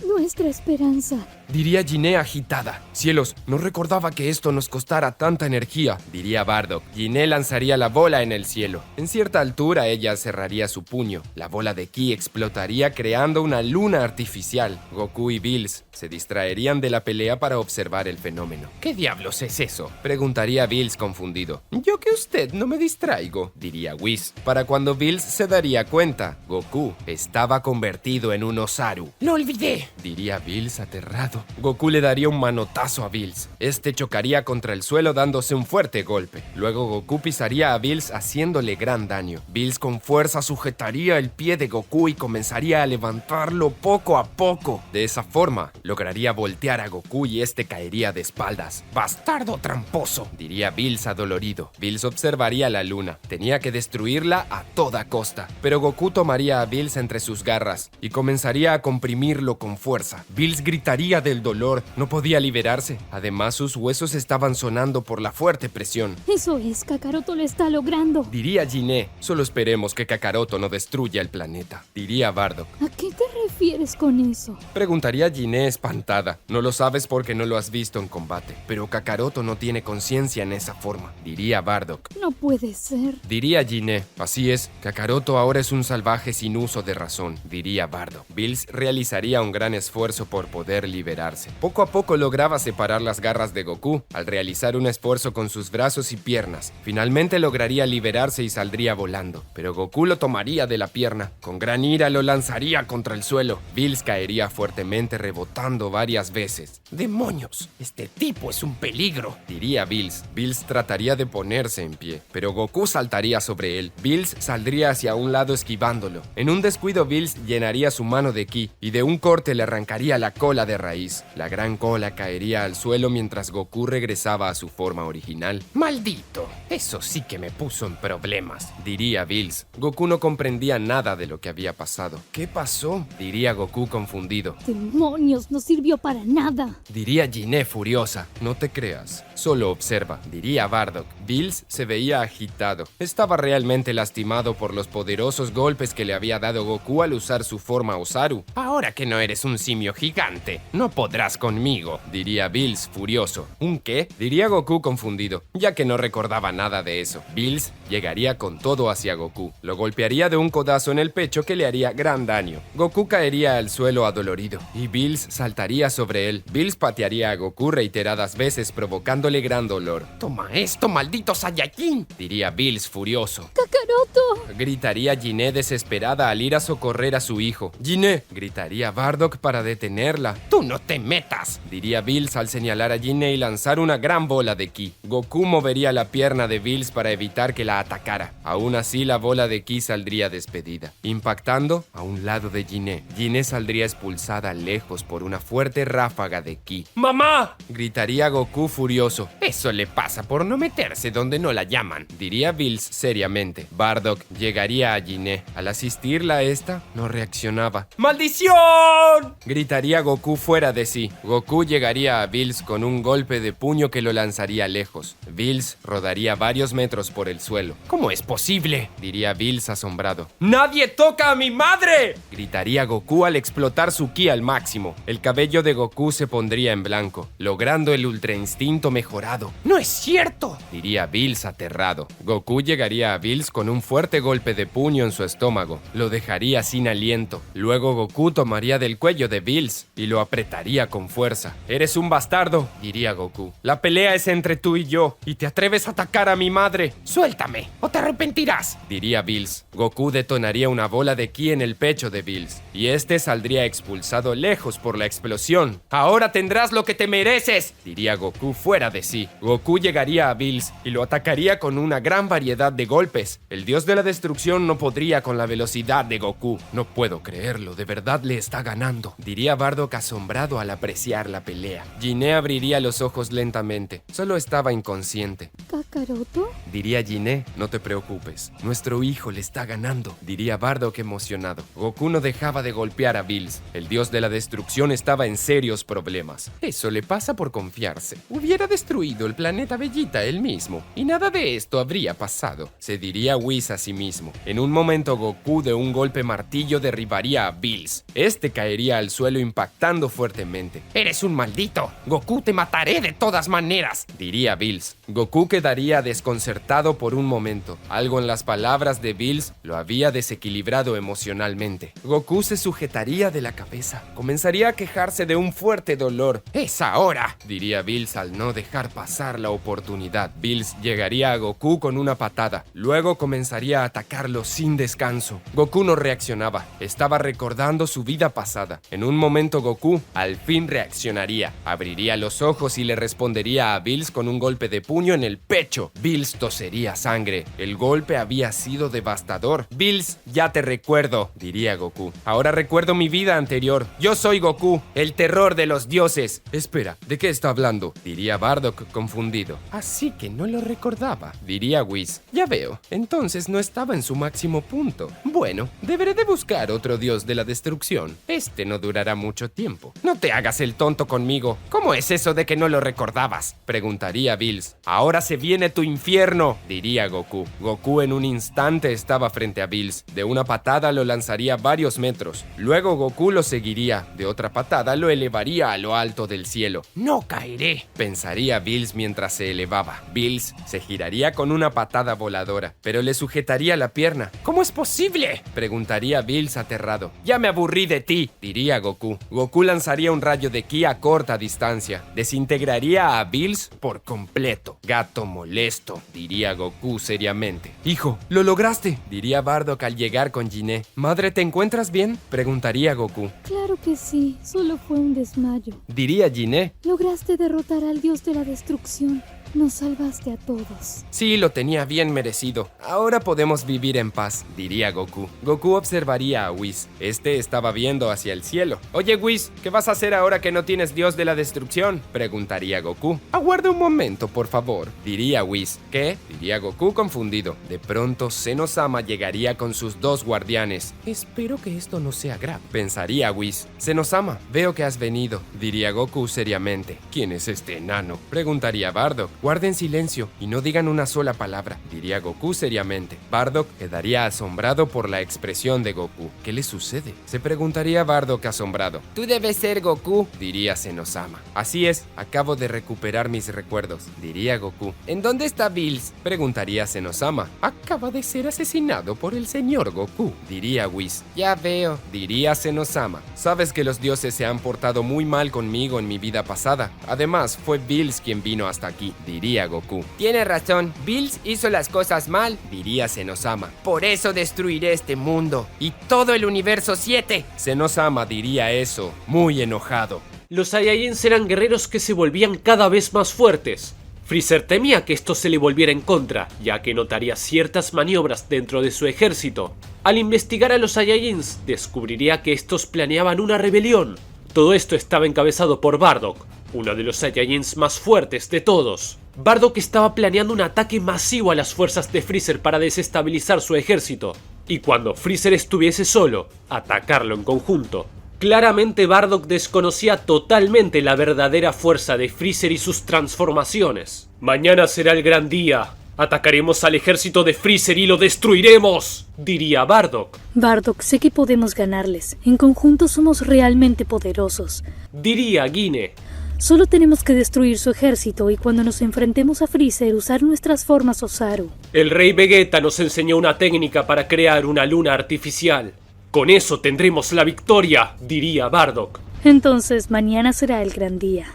nuestra esperanza, diría Jiné agitada. Cielos, no recordaba que esto nos costara tanta energía, diría Bardock. Jiné lanzaría la bola en el cielo. En cierta altura ella cerraría su puño. La bola de ki explotaría creando una luna artificial. Goku y Bills se distraerían de la pelea para observar el fenómeno. ¿Qué diablos es eso?, preguntaría Bills confundido. Yo que usted no me distraigo, diría Whis. Para cuando Bills se daría cuenta, Goku estaba convertido en un Osaru. ¡Lo olvidé!, diría Bills aterrado. Goku le daría un manotazo a Bills. Este chocaría contra el suelo dándose un fuerte golpe. Luego Goku pisaría a Bills haciéndole gran daño. Bills con fuerza sujetaría el pie de Goku y comenzaría a levantarlo poco a poco. De esa forma, lograría voltear a Goku y este caería de espaldas. ¡Bastardo tramposo!, diría Bills adolorido. Bills observaría la luna. Tenía que destruirla a toda costa. Pero Goku tomaría a Bills entre sus garras y comenzaría a comprimirlo con fuerza. Bills gritaría del dolor. No podía liberarse. Además, sus huesos estaban sonando por la fuerte presión. Eso es, Kakaroto lo está logrando, diría Jiné. Solo esperemos que Kakaroto no destruya el planeta, diría Bardock. ¿A qué te refieres con eso?, preguntaría Jiné espantada. No lo sabes porque no lo has visto en combate, pero Kakaroto no tiene conciencia en esa forma, diría Bardock. No puede ser, diría Jiné. Así es, Kakaroto ahora es un salvaje sin uso de razón, diría Bardock. Bills realizaría un gran esfuerzo por poder liberarse. Poco a poco lograba separar las garras de Goku al realizar un esfuerzo con sus brazos y piernas. Finalmente lograría liberarse y saldría volando, pero Goku lo tomaría de la pierna. Con gran ira lo lanzaría contra el suelo. Bills caería fuertemente rebotando varias veces. ¡Demonios! Este tipo es un peligro, diría Bills. Bills trataría de ponerse en pie, pero Goku saltaría sobre él. Bills saldría hacia un lado esquivándolo. En un descuido, Bills llenaría su mano de ki y de un corte le arrancaría la cola de raíz. La gran cola caería al suelo mientras Goku regresaba a su forma original. ¡Maldito! Eso sí que me puso en problemas, diría Bills. Goku no comprendía nada de lo que había pasado. ¿Qué pasó?, diría Goku confundido. ¡Demonios! No sirvió para nada, diría Jiné furiosa. No te creas, solo observa, diría Bardock. Bills se veía agitado. Estaba realmente lastimado por los poderosos golpes que le había dado Goku al usar su forma Osaru. Ahora que no eres un simio gigante, no podrás conmigo, diría Bills furioso. ¿Un qué?, diría Goku confundido, ya que no recordaba nada de eso. Bills llegaría con todo hacia Goku. Lo golpearía de un codazo en el pecho que le haría gran daño. Goku caería caería al suelo adolorido y Bills saltaría sobre él. Bills patearía a Goku reiteradas veces, provocándole gran dolor. «¡Toma esto, maldito Saiyajin!», diría Bills furioso. ¡Kakaroto! Gritaría Jiné desesperada al ir a socorrer a su hijo. «¡Jiné!», gritaría Bardock para detenerla. «¡Tú no te metas!», diría Bills al señalar a Jiné y lanzar una gran bola de ki. Goku movería la pierna de Bills para evitar que la atacara. Aún así, la bola de ki saldría despedida, impactando a un lado de Jiné. Jiné saldría expulsada lejos por una fuerte ráfaga de ki. «¡Mamá!», gritaría Goku furioso. «Eso le pasa por no meterse donde no la llaman», diría Bills seriamente. Bardock llegaría a Jiné. Al asistirla a esta, no reaccionaba. «¡Maldición!», gritaría Goku fuera de sí. Goku llegaría a Bills con un golpe de puño que lo lanzaría lejos. Bills rodaría varios metros por el suelo. «¿Cómo es posible?», diría Bills asombrado. «¡Nadie toca a mi madre!», gritaría Goku al explotar su ki al máximo. El cabello de Goku se pondría en blanco, logrando el ultra instinto mejorado. «¡No es cierto!», diría Bills aterrado. Goku llegaría a Bills con un fuerte golpe de puño en su estómago. Lo dejaría sin aliento. Luego Goku tomaría del cuello de Bills y lo apretaría con fuerza. «Eres un bastardo», diría Goku. «La pelea es entre tú y yo, y te atreves a atacar a mi madre. Suéltame, o te arrepentirás», diría Bills. Goku detonaría una bola de ki en el pecho de Bills, y este saldría expulsado lejos por la explosión. «Ahora tendrás lo que te mereces», diría Goku fuera de sí. Goku llegaría a Bills y lo atacaría con una gran variedad de golpes. El dios de la destrucción no podría con la velocidad de Goku. «No puedo creerlo, de verdad le está ganando», diría Bardock asombrado al apreciar la pelea. Jiné abriría los ojos lentamente. Solo estaba inconsciente. ¿Kakaroto? Diría Jiné. «No te preocupes, nuestro hijo le está ganando», diría Bardock emocionado. Goku no dejaba de golpear a Bills. El dios de la destrucción estaba en serios problemas. «Eso le pasa por confiarse. Hubiera destruido el planeta Vegeta él mismo, y nada de esto habría pasado», se diría Whis a sí mismo. En un momento Goku de un golpe martillo derribaría a Bills. Este caería al suelo impactando fuertemente. «¡Eres un maldito! Goku, te mataré de todas maneras», diría Bills. Goku quedaría desconcertado por un momento. Algo en las palabras de Bills lo había desequilibrado emocionalmente. Goku se sujetaría de la cabeza. Comenzaría a quejarse de un fuerte dolor. «¡Es ahora!», diría Bills al no dejar pasar la oportunidad. Bills llegaría a Goku con una patada. Luego comenzaría a atacarlo sin descanso. Goku no reaccionaba. Estaba recordando su vida pasada. En un momento Goku al fin reaccionaría. Abriría los ojos y le respondería a Bills con un golpe de puño en el pecho. Bills tosería sangre. El golpe había sido devastador. «Bills, ya te recuerdo», diría Goku. «Ahora recuerdo mi vida anterior. Yo soy Goku, el terror de los dioses». «Espera, ¿de qué está hablando?», diría Bardock confundido. «Así que no lo recordaba», diría Whis. «Ya veo, entonces no estaba en su máximo punto. Bueno, deberé de buscar otro dios de la destrucción. Este no durará mucho tiempo». «No te hagas el tonto conmigo. ¿Cómo es eso de que no lo recordabas?», preguntaría Bills. «Ahora se viene tu infierno», diría Goku. Goku en un instante estaba frente a Bills. De una patada lo lanzaría varios metros. Luego Goku lo seguiría. De otra patada lo elevaría a lo alto del cielo. «No caeré», pensaría Bills mientras se elevaba. Bills se giraría con una patada voladora, pero le sujetaría la pierna. «¿Cómo es posible?», preguntaría Bills aterrado. «Ya me aburrí de ti», diría Goku. Goku lanzaría un rayo de ki a corta distancia. Desintegraría a Bills por completo. «Gato molesto», diría Goku seriamente. «Hijo, lo lograste», diría Bardock al llegar con Jiné. «Madre, ¿te encuentras bien?», preguntaría Goku. Claro que sí, solo fue un desmayo. Diría Jiné. Lograste derrotar al dios de la destrucción. Nos salvaste a todos. Sí, lo tenía bien merecido. Ahora podemos vivir en paz, diría Goku. Goku observaría a Whis. Este estaba viendo hacia el cielo. «Oye, Whis, ¿qué vas a hacer ahora que no tienes dios de la destrucción?», preguntaría Goku. «Aguarda un momento, por favor», diría Whis. «¿Qué?», diría Goku confundido. De pronto, Zenosama llegaría con sus dos guardianes. «Espero que esto no sea grave», pensaría Whis. «Zenosama, veo que has venido», diría Goku seriamente. «¿Quién es este enano?», preguntaría Bardock. Guarden silencio y no digan una sola palabra, diría Goku seriamente. Bardock quedaría asombrado por la expresión de Goku. ¿Qué le sucede? Se preguntaría Bardock asombrado. Tú debes ser Goku, diría Zenosama. Así es, acabo de recuperar mis recuerdos, diría Goku. ¿En dónde está Bills?, preguntaría Zenosama. Acaba de ser asesinado por el señor Goku, diría Whis. Ya veo, diría Zenosama. Sabes que los dioses se han portado muy mal conmigo en mi vida pasada. Además, fue Bills quien vino hasta aquí, diría Goku. Tiene razón, Bills hizo las cosas mal, diría Zenosama. Por eso destruiré este mundo y todo el universo 7. Zenosama diría eso, muy enojado. Los Saiyajins eran guerreros que se volvían cada vez más fuertes. Freezer temía que esto se le volviera en contra, ya que notaría ciertas maniobras dentro de su ejército. Al investigar a los Saiyajins, descubriría que estos planeaban una rebelión. Todo esto estaba encabezado por Bardock, uno de los Saiyajins más fuertes de todos. Bardock estaba planeando un ataque masivo a las fuerzas de Freezer para desestabilizar su ejército, y cuando Freezer estuviese solo, atacarlo en conjunto. Claramente Bardock desconocía totalmente la verdadera fuerza de Freezer y sus transformaciones. Mañana será el gran día. Atacaremos al ejército de Freezer y lo destruiremos, diría Bardock. Bardock, sé que podemos ganarles. En conjunto somos realmente poderosos, Diría Guine. Solo tenemos que destruir su ejército y cuando nos enfrentemos a Freezer usar nuestras formas Osaru. El rey Vegeta nos enseñó una técnica para crear una luna artificial. Con eso tendremos la victoria, diría Bardock. Entonces mañana será el gran día.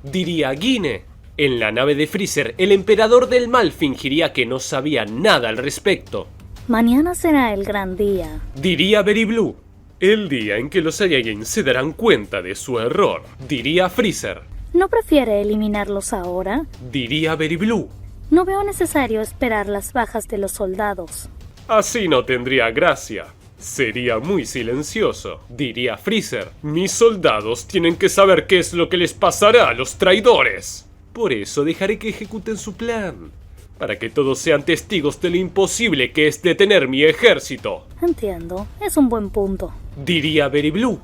Diría Guine. En la nave de Freezer, el emperador del mal fingiría que no sabía nada al respecto. Mañana será el gran día. Diría Berry Blue. El día en que los Saiyajin se darán cuenta de su error, diría Freezer. ¿No prefiere eliminarlos ahora? Diría Berry Blue. No veo necesario esperar las bajas de los soldados. Así no tendría gracia. Sería muy silencioso, diría Freezer. Mis soldados tienen que saber qué es lo que les pasará a los traidores. Por eso dejaré que ejecuten su plan, para que todos sean testigos de lo imposible que es detener mi ejército. Entiendo, es un buen punto. Diría Berry Blue.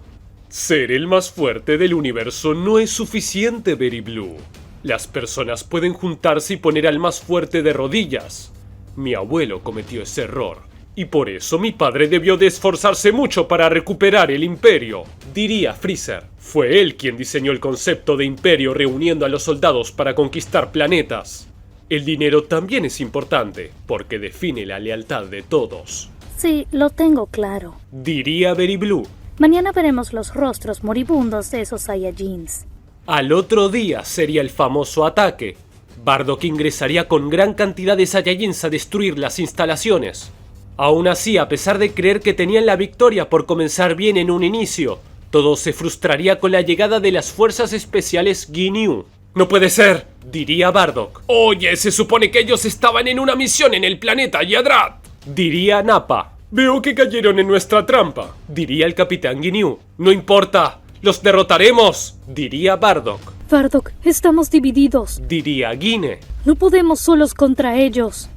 Ser el más fuerte del universo no es suficiente, Berry Blue. Las personas pueden juntarse y poner al más fuerte de rodillas. Mi abuelo cometió ese error, y por eso mi padre debió de esforzarse mucho para recuperar el imperio, diría Freezer. Fue él quien diseñó el concepto de imperio reuniendo a los soldados para conquistar planetas. El dinero también es importante, porque define la lealtad de todos. Sí, lo tengo claro. Diría Berry Blue. Mañana veremos los rostros moribundos de esos Saiyajins. Al otro día sería el famoso ataque. Bardock ingresaría con gran cantidad de Saiyajins a destruir las instalaciones. Aún así, a pesar de creer que tenían la victoria por comenzar bien en un inicio, todo se frustraría con la llegada de las fuerzas especiales Ginyu. ¡No puede ser!, diría Bardock. ¡Oye, se supone que ellos estaban en una misión en el planeta Yadrat!, diría Nappa. Veo que cayeron en nuestra trampa, diría el Capitán Ginyu. No importa, los derrotaremos, diría Bardock. Bardock, estamos divididos. Diría Guine. No podemos solos contra ellos.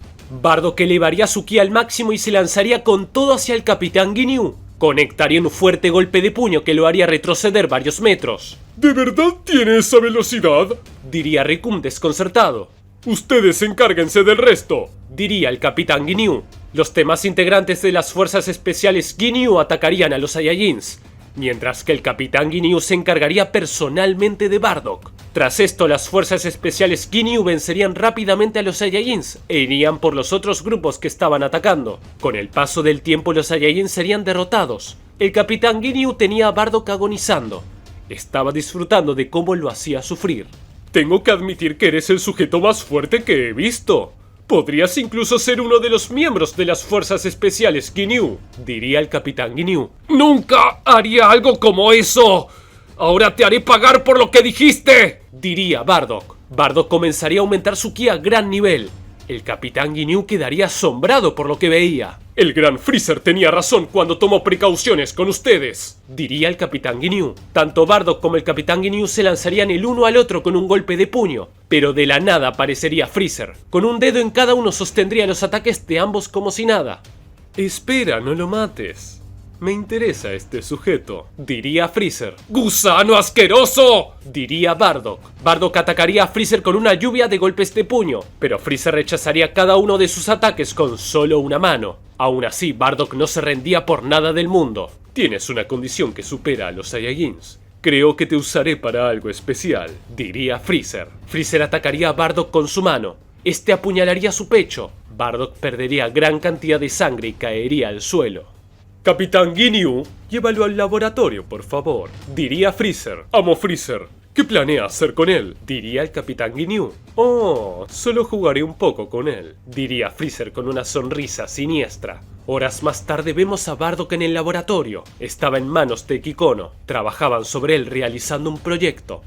Bardock elevaría su ki al máximo y se lanzaría con todo hacia el Capitán Ginyu. Conectaría un fuerte golpe de puño que lo haría retroceder varios metros. ¿De verdad tiene esa velocidad?, diría Recoome desconcertado. Ustedes encárguense del resto, diría el Capitán Ginyu. Los demás integrantes de las fuerzas especiales Ginyu atacarían a los Saiyajins, mientras que el Capitán Ginyu se encargaría personalmente de Bardock. Tras esto, las fuerzas especiales Ginyu vencerían rápidamente a los Saiyajins e irían por los otros grupos que estaban atacando. Con el paso del tiempo, los Saiyajins serían derrotados. El Capitán Ginyu tenía a Bardock agonizando. Estaba disfrutando de cómo lo hacía sufrir. Tengo que admitir que eres el sujeto más fuerte que he visto. Podrías incluso ser uno de los miembros de las fuerzas especiales Ginyu, diría el Capitán Ginyu. ¡Nunca haría algo como eso! ¡Ahora te haré pagar por lo que dijiste!, diría Bardock. Bardock comenzaría a aumentar su ki a gran nivel. El Capitán Ginyu quedaría asombrado por lo que veía. El gran Freezer tenía razón cuando tomó precauciones con ustedes, diría el Capitán Ginyu. Tanto Bardock como el Capitán Ginyu se lanzarían el uno al otro con un golpe de puño, pero de la nada aparecería Freezer. Con un dedo en cada uno sostendría los ataques de ambos como si nada. Espera, no lo mates. Me interesa este sujeto, diría Freezer. ¡Gusano asqueroso!, diría Bardock. Bardock atacaría a Freezer con una lluvia de golpes de puño, pero Freezer rechazaría cada uno de sus ataques con solo una mano. Aún así, Bardock no se rendía por nada del mundo. Tienes una condición que supera a los Saiyajins. Creo que te usaré para algo especial, diría Freezer. Freezer atacaría a Bardock con su mano. Este apuñalaría su pecho. Bardock perdería gran cantidad de sangre y caería al suelo. Capitán Ginyu, llévalo al laboratorio, por favor, diría Freezer. Amo Freezer. ¿Qué planea hacer con él?, diría el Capitán Ginyu. Oh, solo jugaré un poco con él, diría Freezer con una sonrisa siniestra. Horas más tarde vemos a Bardock en el laboratorio. Estaba en manos de Kikono. Trabajaban sobre él realizando un proyecto.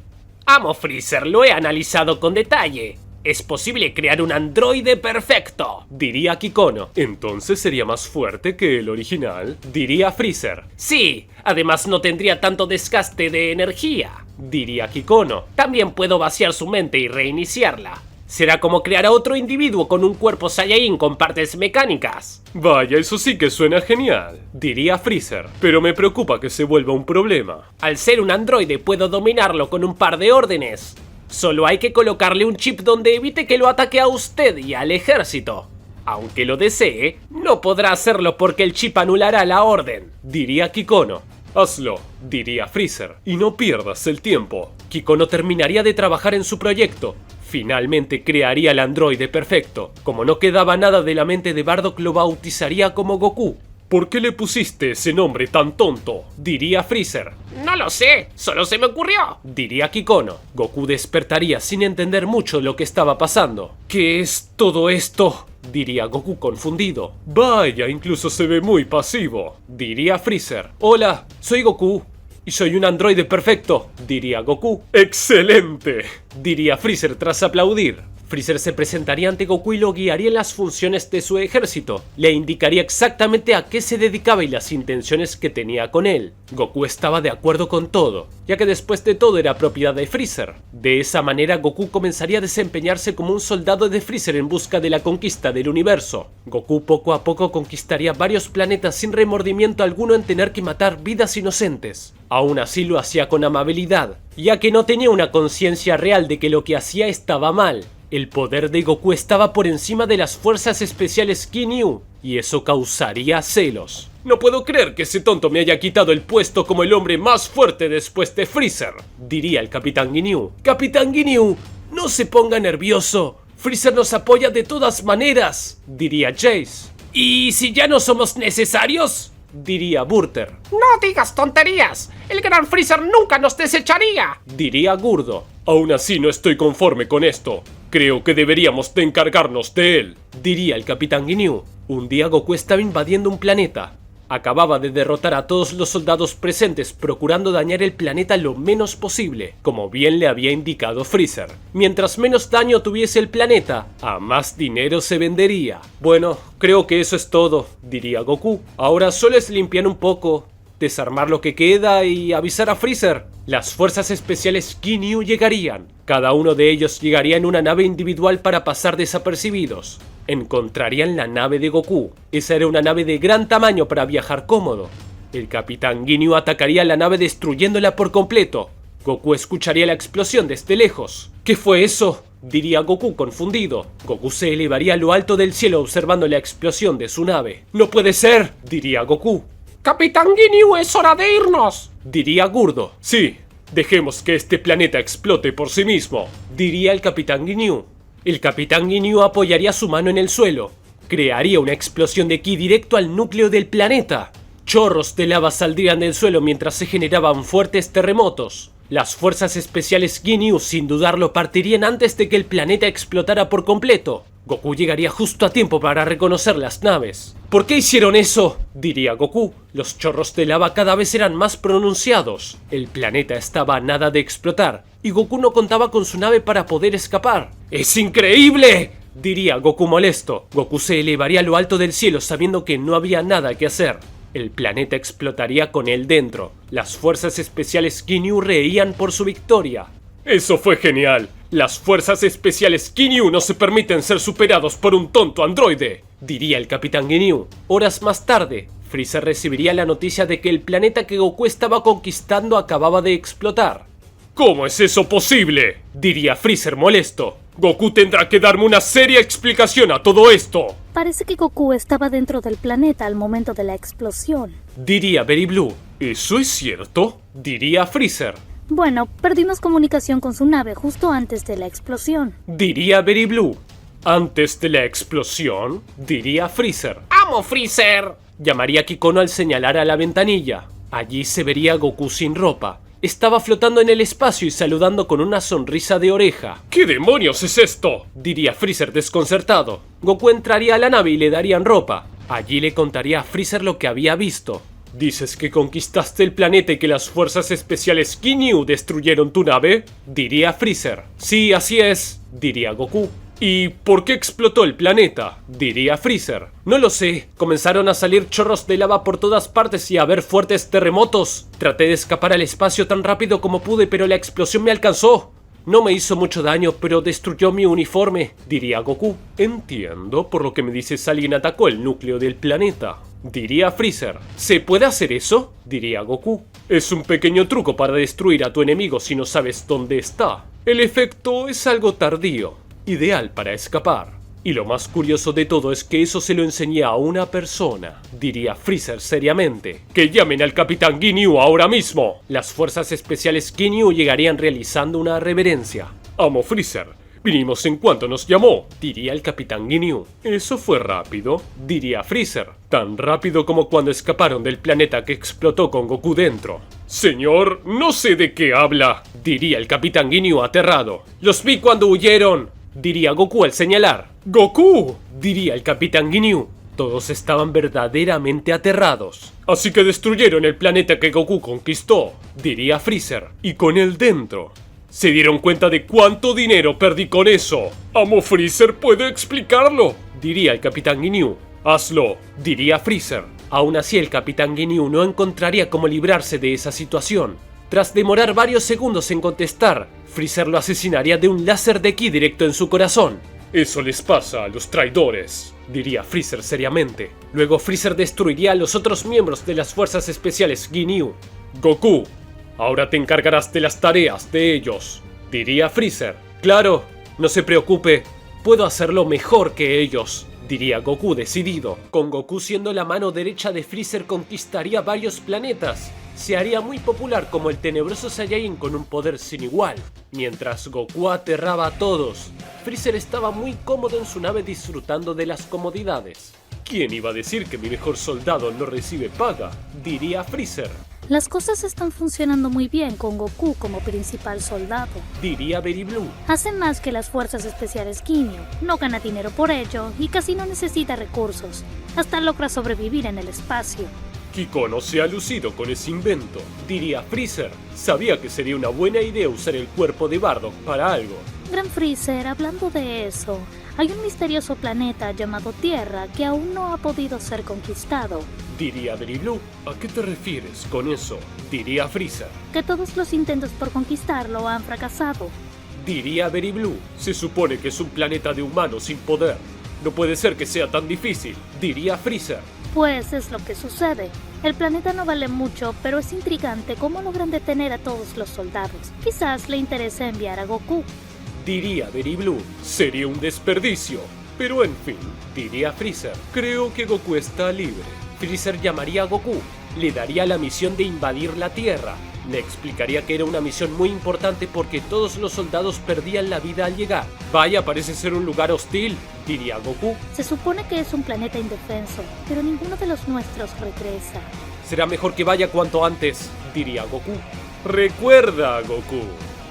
Amo Freezer, lo he analizado con detalle. Es posible crear un androide perfecto, diría Kikono. Entonces sería más fuerte que el original, diría Freezer. Sí, además no tendría tanto desgaste de energía, diría Kikono. También puedo vaciar su mente y reiniciarla. Será como crear a otro individuo con un cuerpo Saiyajin con partes mecánicas. Vaya, eso sí que suena genial, diría Freezer. Pero me preocupa que se vuelva un problema. Al ser un androide puedo dominarlo con un par de órdenes. Solo hay que colocarle un chip donde evite que lo ataque a usted y al ejército. Aunque lo desee, no podrá hacerlo porque el chip anulará la orden, diría Kikono. Hazlo, diría Freezer, y no pierdas el tiempo. Kikono terminaría de trabajar en su proyecto. Finalmente crearía el androide perfecto. Como no quedaba nada de la mente de Bardock, lo bautizaría como Goku. ¿Por qué le pusiste ese nombre tan tonto?, diría Freezer. No lo sé, solo se me ocurrió, diría Kikono. Goku despertaría sin entender mucho lo que estaba pasando. ¿Qué es todo esto?, diría Goku confundido. Vaya, incluso se ve muy pasivo, diría Freezer. Hola, soy Goku. Y soy un androide perfecto, diría Goku. ¡Excelente!, diría Freezer tras aplaudir. Freezer se presentaría ante Goku y lo guiaría en las funciones de su ejército. Le indicaría exactamente a qué se dedicaba y las intenciones que tenía con él. Goku estaba de acuerdo con todo, ya que después de todo era propiedad de Freezer. De esa manera Goku comenzaría a desempeñarse como un soldado de Freezer en busca de la conquista del universo. Goku poco a poco conquistaría varios planetas sin remordimiento alguno en tener que matar vidas inocentes. Aún así lo hacía con amabilidad, ya que no tenía una conciencia real de que lo que hacía estaba mal. El poder de Goku estaba por encima de las fuerzas especiales Ginyu, y eso causaría celos. No puedo creer que ese tonto me haya quitado el puesto como el hombre más fuerte después de Freezer, diría el Capitán Ginyu. Capitán Ginyu, no se ponga nervioso. Freezer nos apoya de todas maneras, diría Jace. ¿Y si ya no somos necesarios?, diría Burter. No digas tonterías, el gran Freezer nunca nos desecharía, diría Gurdo. Aún así no estoy conforme con esto. Creo que deberíamos de encargarnos de él, diría el Capitán Ginyu. Un día Goku estaba invadiendo un planeta. Acababa de derrotar a todos los soldados presentes, procurando dañar el planeta lo menos posible, como bien le había indicado Freezer. Mientras menos daño tuviese el planeta, a más dinero se vendería. Bueno, creo que eso es todo, diría Goku. Ahora solo es limpiar un poco, desarmar lo que queda y avisar a Freezer. Las fuerzas especiales Ginyu llegarían. Cada uno de ellos llegaría en una nave individual para pasar desapercibidos. Encontrarían la nave de Goku. Esa era una nave de gran tamaño para viajar cómodo. El Capitán Ginyu atacaría la nave destruyéndola por completo. Goku escucharía la explosión desde lejos. ¿Qué fue eso?, diría Goku confundido. Goku se elevaría a lo alto del cielo observando la explosión de su nave. ¡No puede ser!, diría Goku. Capitán Ginyu, es hora de irnos, diría Gurdo. Sí, dejemos que este planeta explote por sí mismo, diría el Capitán Ginyu. El Capitán Ginyu apoyaría su mano en el suelo. Crearía una explosión de ki directo al núcleo del planeta. Chorros de lava saldrían del suelo mientras se generaban fuertes terremotos. Las fuerzas especiales Ginyu sin dudarlo partirían antes de que el planeta explotara por completo. Goku llegaría justo a tiempo para reconocer las naves. ¿Por qué hicieron eso?, diría Goku. Los chorros de lava cada vez eran más pronunciados. El planeta estaba a nada de explotar, y Goku no contaba con su nave para poder escapar. ¡Es increíble!, diría Goku molesto. Goku se elevaría a lo alto del cielo sabiendo que no había nada que hacer. El planeta explotaría con él dentro. Las fuerzas especiales Ginyu reían por su victoria. ¡Eso fue genial! Las fuerzas especiales Ginyu no se permiten ser superados por un tonto androide, diría el Capitán Ginyu. Horas más tarde, Freezer recibiría la noticia de que el planeta que Goku estaba conquistando acababa de explotar. ¿Cómo es eso posible?, diría Freezer molesto. Goku tendrá que darme una seria explicación a todo esto, Parece que Goku estaba dentro del planeta al momento de la explosión. diría Very Blue. ¿Eso es cierto?, diría Freezer. Bueno, perdimos comunicación con su nave justo antes de la explosión. Diría Very Blue. Antes de la explosión, diría Freezer. ¡Amo Freezer! Llamaría Kikono al señalar a la ventanilla. Allí se vería a Goku sin ropa. Estaba flotando en el espacio y saludando con una sonrisa de oreja. ¿Qué demonios es esto?, diría Freezer desconcertado. Goku entraría a la nave y le darían ropa. Allí le contaría a Freezer lo que había visto. ¿Dices que conquistaste el planeta y que las fuerzas especiales Ginyu destruyeron tu nave?, diría Freezer. Sí, así es, diría Goku. ¿Y por qué explotó el planeta?, diría Freezer. No lo sé, comenzaron a salir chorros de lava por todas partes y a haber fuertes terremotos. Traté de escapar al espacio tan rápido como pude, pero la explosión me alcanzó. No me hizo mucho daño, pero destruyó mi uniforme, diría Goku. Entiendo, por lo que me dices alguien atacó el núcleo del planeta, diría Freezer. ¿Se puede hacer eso?, diría Goku. Es un pequeño truco para destruir a tu enemigo si no sabes dónde está. El efecto es algo tardío, ideal para escapar. Y lo más curioso de todo es que eso se lo enseñé a una persona, diría Freezer seriamente. ¡Que llamen al Capitán Ginyu ahora mismo! Las fuerzas especiales Ginyu llegarían realizando una reverencia. Amo Freezer, vinimos en cuanto nos llamó, diría el Capitán Ginyu. Eso fue rápido, diría Freezer. Tan rápido como cuando escaparon del planeta que explotó con Goku dentro. Señor, no sé de qué habla, diría el Capitán Ginyu aterrado. Los vi cuando huyeron, diría Goku al señalar. ¡Goku!, diría el Capitán Ginyu. Todos estaban verdaderamente aterrados. Así que destruyeron el planeta que Goku conquistó, diría Freezer. Y con él dentro. ¿Se dieron cuenta de cuánto dinero perdí con eso? Amo Freezer, ¿puede explicarlo?, diría el Capitán Ginyu. Hazlo, diría Freezer. Aún así, el Capitán Ginyu no encontraría cómo librarse de esa situación. Tras demorar varios segundos en contestar, Freezer lo asesinaría de un láser de ki directo en su corazón. Eso les pasa a los traidores, diría Freezer seriamente. Luego Freezer destruiría a los otros miembros de las fuerzas especiales Ginyu. Goku, ahora te encargarás de las tareas de ellos, diría Freezer. Claro, no se preocupe, puedo hacerlo mejor que ellos, diría Goku decidido. Con Goku siendo la mano derecha de Freezer conquistaría varios planetas. Se haría muy popular como el tenebroso Saiyajin con un poder sin igual. Mientras Goku aterraba a todos, Freezer estaba muy cómodo en su nave disfrutando de las comodidades. ¿Quién iba a decir que mi mejor soldado no recibe paga?, diría Freezer. Las cosas están funcionando muy bien con Goku como principal soldado. Diría Very Blue. Hace más que las fuerzas especiales Ginyu, no gana dinero por ello y casi no necesita recursos. Hasta logra sobrevivir en el espacio. Kikono se ha lucido con ese invento, diría Freezer. Sabía que sería una buena idea usar el cuerpo de Bardock para algo. Gran Freezer, hablando de eso, hay un misterioso planeta llamado Tierra que aún no ha podido ser conquistado. Diría Very Blue. ¿A qué te refieres con eso?, diría Freezer. Que todos los intentos por conquistarlo han fracasado. Diría Very Blue. Se supone que es un planeta de humanos sin poder. No puede ser que sea tan difícil, diría Freezer. Pues es lo que sucede. El planeta no vale mucho, pero es intrigante cómo logran detener a todos los soldados. Quizás le interese enviar a Goku. Diría Very Blue. Sería un desperdicio. Pero en fin, diría Freezer. Creo que Goku está libre. Freezer llamaría a Goku. Le daría la misión de invadir la Tierra. Le explicaría que era una misión muy importante porque todos los soldados perdían la vida al llegar. Vaya, parece ser un lugar hostil, diría Goku. Se supone que es un planeta indefenso, pero ninguno de los nuestros regresa. Será mejor que vaya cuanto antes, diría Goku. Recuerda, Goku,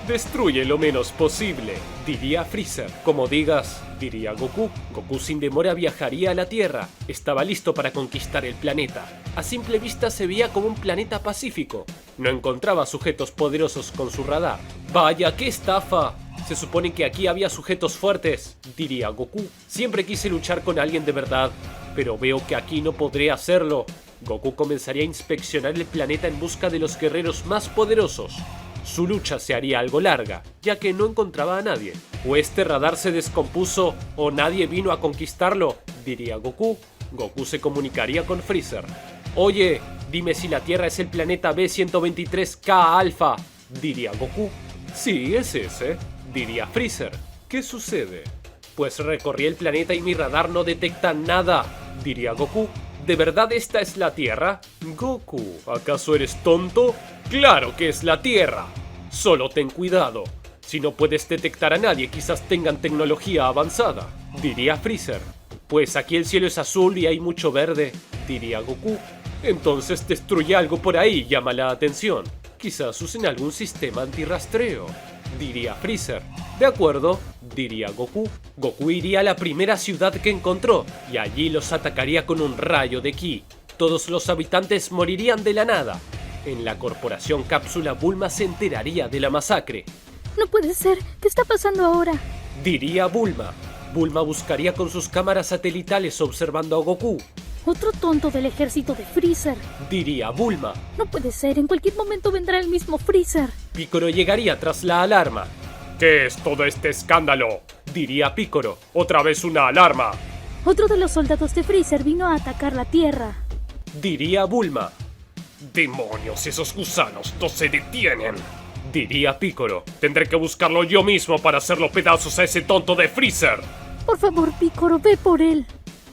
destruye lo menos posible, diría Freezer. Como digas, diría Goku. Goku sin demora viajaría a la Tierra. Estaba listo para conquistar el planeta. A simple vista se veía como un planeta pacífico. No encontraba sujetos poderosos con su radar. ¡Vaya, qué estafa! Se supone que aquí había sujetos fuertes, diría Goku. Siempre quise luchar con alguien de verdad, pero veo que aquí no podré hacerlo. Goku comenzaría a inspeccionar el planeta en busca de los guerreros más poderosos. Su lucha se haría algo larga, ya que no encontraba a nadie. O este radar se descompuso, o nadie vino a conquistarlo, diría Goku. Goku se comunicaría con Freezer. Oye, dime si la Tierra es el planeta B123K Alpha, diría Goku. Sí, es ese, diría Freezer. ¿Qué sucede? Pues recorrí el planeta y mi radar no detecta nada, diría Goku. ¿De verdad esta es la Tierra? Goku, ¿acaso eres tonto? ¡Claro que es la Tierra! Solo ten cuidado. Si no puedes detectar a nadie, quizás tengan tecnología avanzada, diría Freezer. Pues aquí el cielo es azul y hay mucho verde, diría Goku. Entonces destruye algo por ahí y llama la atención. Quizás usen algún sistema antirrastreo, diría Freezer. De acuerdo, diría Goku. Goku iría a la primera ciudad que encontró y allí los atacaría con un rayo de ki. Todos los habitantes morirían de la nada. En la corporación Cápsula, Bulma se enteraría de la masacre. No puede ser. ¿Qué está pasando ahora? Diría Bulma. Bulma buscaría con sus cámaras satelitales observando a Goku. Otro tonto del ejército de Freezer. Diría Bulma. No puede ser. En cualquier momento vendrá el mismo Freezer. Piccolo llegaría tras la alarma. ¿Qué es todo este escándalo? Diría Piccolo. Otra vez una alarma. Otro de los soldados de Freezer vino a atacar la Tierra. Diría Bulma. ¡Demonios! Esos gusanos no se detienen. Diría Piccolo. Tendré que buscarlo yo mismo para hacerlo pedazos a ese tonto de Freezer. Por favor, Piccolo, ve por él.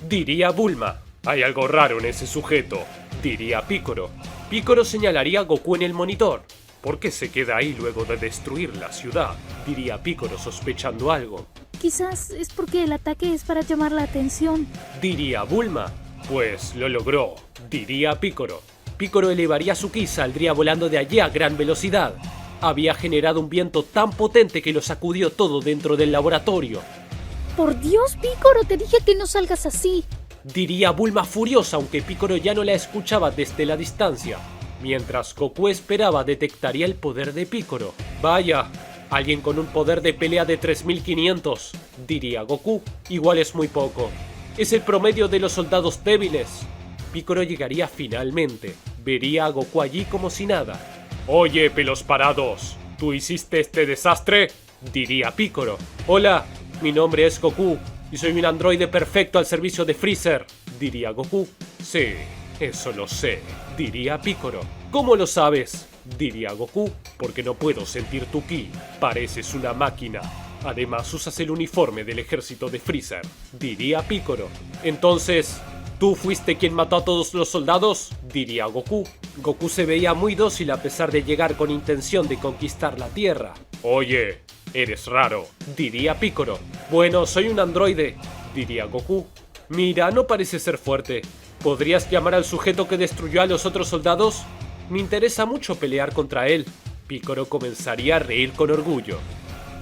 Diría Bulma. Hay algo raro en ese sujeto. Diría Piccolo. Piccolo señalaría a Goku en el monitor. ¿Por qué se queda ahí luego de destruir la ciudad? Diría Piccolo sospechando algo. Quizás es porque el ataque es para llamar la atención. Diría Bulma. Pues lo logró. Diría Piccolo. Piccolo elevaría su ki y saldría volando de allí a gran velocidad. Había generado un viento tan potente que lo sacudió todo dentro del laboratorio. Por Dios, Piccolo, te dije que no salgas así. Diría Bulma furiosa, aunque Piccolo ya no la escuchaba desde la distancia. Mientras Goku esperaba, detectaría el poder de Piccolo. Vaya, alguien con un poder de pelea de 3500, diría Goku. Igual es muy poco. Es el promedio de los soldados débiles. Piccolo llegaría finalmente. Vería a Goku allí como si nada. Oye, pelos parados, ¿tú hiciste este desastre? Diría Piccolo. Hola, mi nombre es Goku y soy un androide perfecto al servicio de Freezer, diría Goku. Sí, eso lo sé, diría Piccolo. ¿Cómo lo sabes? Diría Goku. Porque no puedo sentir tu ki, pareces una máquina. Además usas el uniforme del ejército de Freezer, diría Piccolo. Entonces, ¿tú fuiste quien mató a todos los soldados? Diría Goku. Goku se veía muy dócil a pesar de llegar con intención de conquistar la Tierra. Oye, eres raro, diría Piccolo. Bueno, soy un androide, diría Goku. Mira, no parece ser fuerte. ¿Podrías llamar al sujeto que destruyó a los otros soldados? Me interesa mucho pelear contra él. Piccolo comenzaría a reír con orgullo.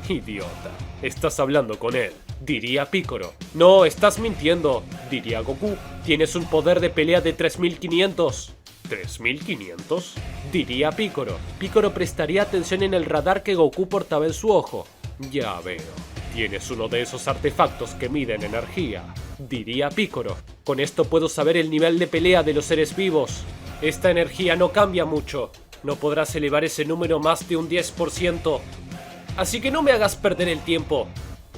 Idiota, estás hablando con él, diría Piccolo. No, estás mintiendo, diría Goku. Tienes un poder de pelea de 3500. ¿3500? Diría Piccolo. Piccolo prestaría atención en el radar que Goku portaba en su ojo. Ya veo, tienes uno de esos artefactos que miden energía, diría Piccolo. Con esto puedo saber el nivel de pelea de los seres vivos. Esta energía no cambia mucho. No podrás elevar ese número más de un 10%. Así que no me hagas perder el tiempo.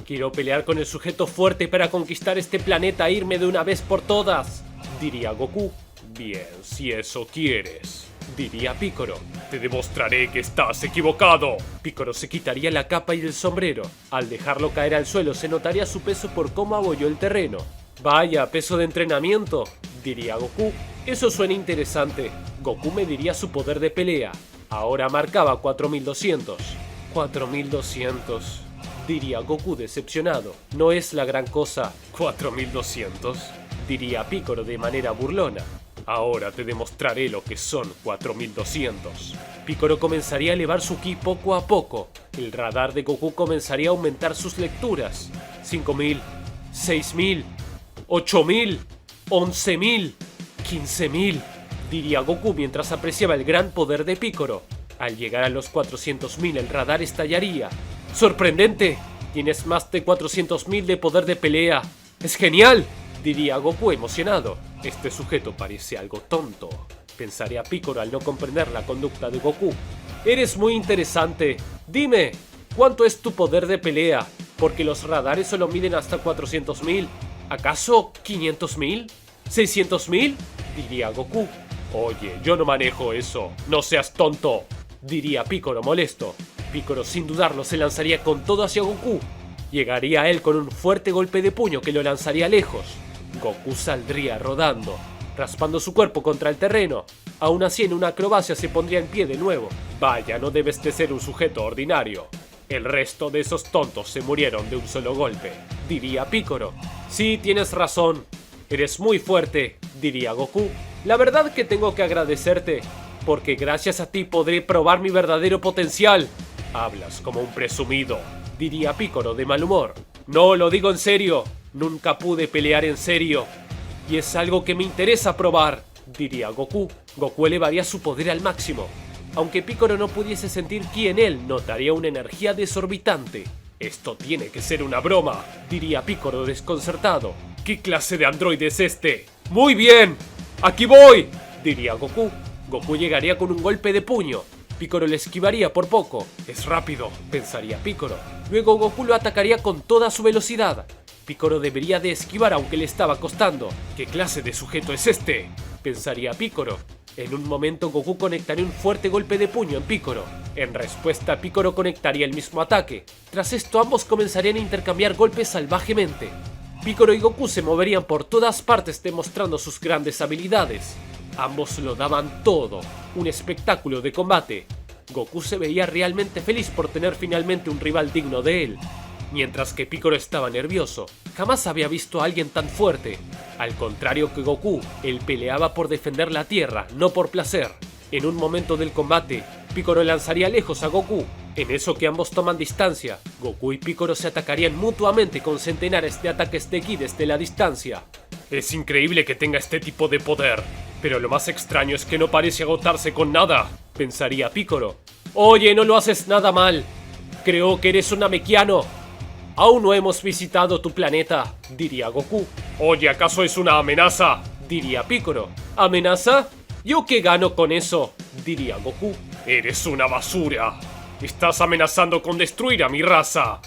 Quiero pelear con el sujeto fuerte para conquistar este planeta e irme de una vez por todas, diría Goku. Bien, si eso quieres, diría Piccolo. Te demostraré que estás equivocado. Piccolo se quitaría la capa y el sombrero. Al dejarlo caer al suelo se notaría su peso por cómo abolló el terreno. Vaya, peso de entrenamiento, diría Goku. Eso suena interesante. Goku mediría su poder de pelea. Ahora marcaba 4200. 4200, diría Goku decepcionado. No es la gran cosa. 4200, diría Piccolo de manera burlona. Ahora te demostraré lo que son 4200. Piccolo comenzaría a elevar su ki poco a poco. El radar de Goku comenzaría a aumentar sus lecturas. 5000, 6000, 8000, 11000, 15000, diría Goku mientras apreciaba el gran poder de Piccolo. Al llegar a los 400.000 el radar estallaría. ¡Sorprendente! Tienes más de 400.000 de poder de pelea. ¡Es genial!, diría Goku emocionado. Este sujeto parece algo tonto, pensaría Piccolo al no comprender la conducta de Goku. Eres muy interesante. Dime, ¿cuánto es tu poder de pelea? Porque los radares solo miden hasta 400.000. ¿Acaso 500.000? ¿600.000? Diría Goku. Oye, yo no manejo eso. No seas tonto, diría Piccolo molesto. Piccolo sin dudarlo se lanzaría con todo hacia Goku. Llegaría a él con un fuerte golpe de puño que lo lanzaría lejos. Goku saldría rodando, raspando su cuerpo contra el terreno. Aún así, en una acrobacia se pondría en pie de nuevo. Vaya, no debes de ser un sujeto ordinario. El resto de esos tontos se murieron de un solo golpe, diría Piccolo. Sí, tienes razón. Eres muy fuerte, diría Goku. La verdad que tengo que agradecerte, porque gracias a ti podré probar mi verdadero potencial. Hablas como un presumido, diría Piccolo de mal humor. No, lo digo en serio. Nunca pude pelear en serio. Y es algo que me interesa probar, diría Goku. Goku elevaría su poder al máximo. Aunque Piccolo no pudiese sentir ki en él, notaría una energía desorbitante. Esto tiene que ser una broma, diría Piccolo desconcertado. ¿Qué clase de androide es este? ¡Muy bien! ¡Aquí voy!, diría Goku. Goku llegaría con un golpe de puño. Piccolo le esquivaría por poco. Es rápido, pensaría Piccolo. Luego Goku lo atacaría con toda su velocidad. Piccolo debería de esquivar aunque le estaba costando. ¿Qué clase de sujeto es este?, pensaría Piccolo. En un momento Goku conectaría un fuerte golpe de puño en Piccolo. En respuesta, Piccolo conectaría el mismo ataque. Tras esto, ambos comenzarían a intercambiar golpes salvajemente. Piccolo y Goku se moverían por todas partes demostrando sus grandes habilidades. Ambos lo daban todo, un espectáculo de combate. Goku se veía realmente feliz por tener finalmente un rival digno de él, mientras que Piccolo estaba nervioso. Jamás había visto a alguien tan fuerte. Al contrario que Goku, él peleaba por defender la Tierra, no por placer. En un momento del combate, Piccolo lanzaría lejos a Goku. En eso que ambos toman distancia, Goku y Piccolo se atacarían mutuamente con centenares de ataques de ki desde la distancia. Es increíble que tenga este tipo de poder, pero lo más extraño es que no parece agotarse con nada, pensaría Piccolo. Oye, no lo haces nada mal. Creo que eres un namekiano. Aún no hemos visitado tu planeta, diría Goku. Oye, ¿acaso es una amenaza?, diría Piccolo. ¿Amenaza? ¿Yo qué gano con eso?, diría Goku. Eres una basura. Estás amenazando con destruir a mi raza.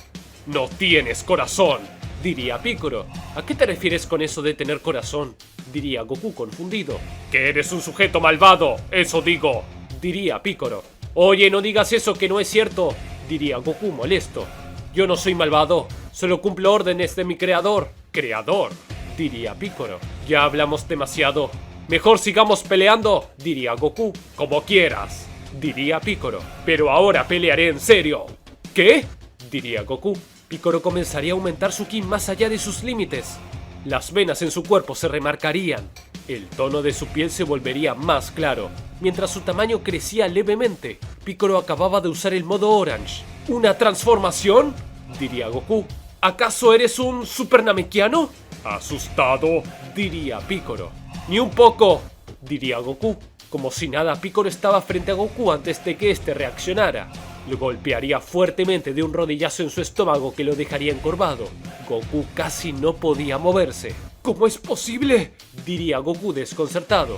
No tienes corazón, diría Piccolo. ¿A qué te refieres con eso de tener corazón?, diría Goku confundido. Que eres un sujeto malvado, eso digo, diría Piccolo. Oye, no digas eso, que no es cierto, diría Goku molesto. Yo no soy malvado, solo cumplo órdenes de mi creador. ¿Creador?, diría Piccolo. Ya hablamos demasiado. Mejor sigamos peleando, diría Goku. Como quieras, diría Piccolo. Pero ahora pelearé en serio. ¿Qué?, diría Goku. Piccolo comenzaría a aumentar su ki más allá de sus límites. Las venas en su cuerpo se remarcarían. El tono de su piel se volvería más claro, mientras su tamaño crecía levemente. Piccolo acababa de usar el modo Orange. ¿Una transformación?, diría Goku. ¿Acaso eres un super namekiano? Asustado, diría Piccolo. Ni un poco, diría Goku. Como si nada, Piccolo estaba frente a Goku antes de que éste reaccionara. Lo golpearía fuertemente de un rodillazo en su estómago que lo dejaría encorvado. Goku casi no podía moverse. ¿Cómo es posible?, diría Goku desconcertado.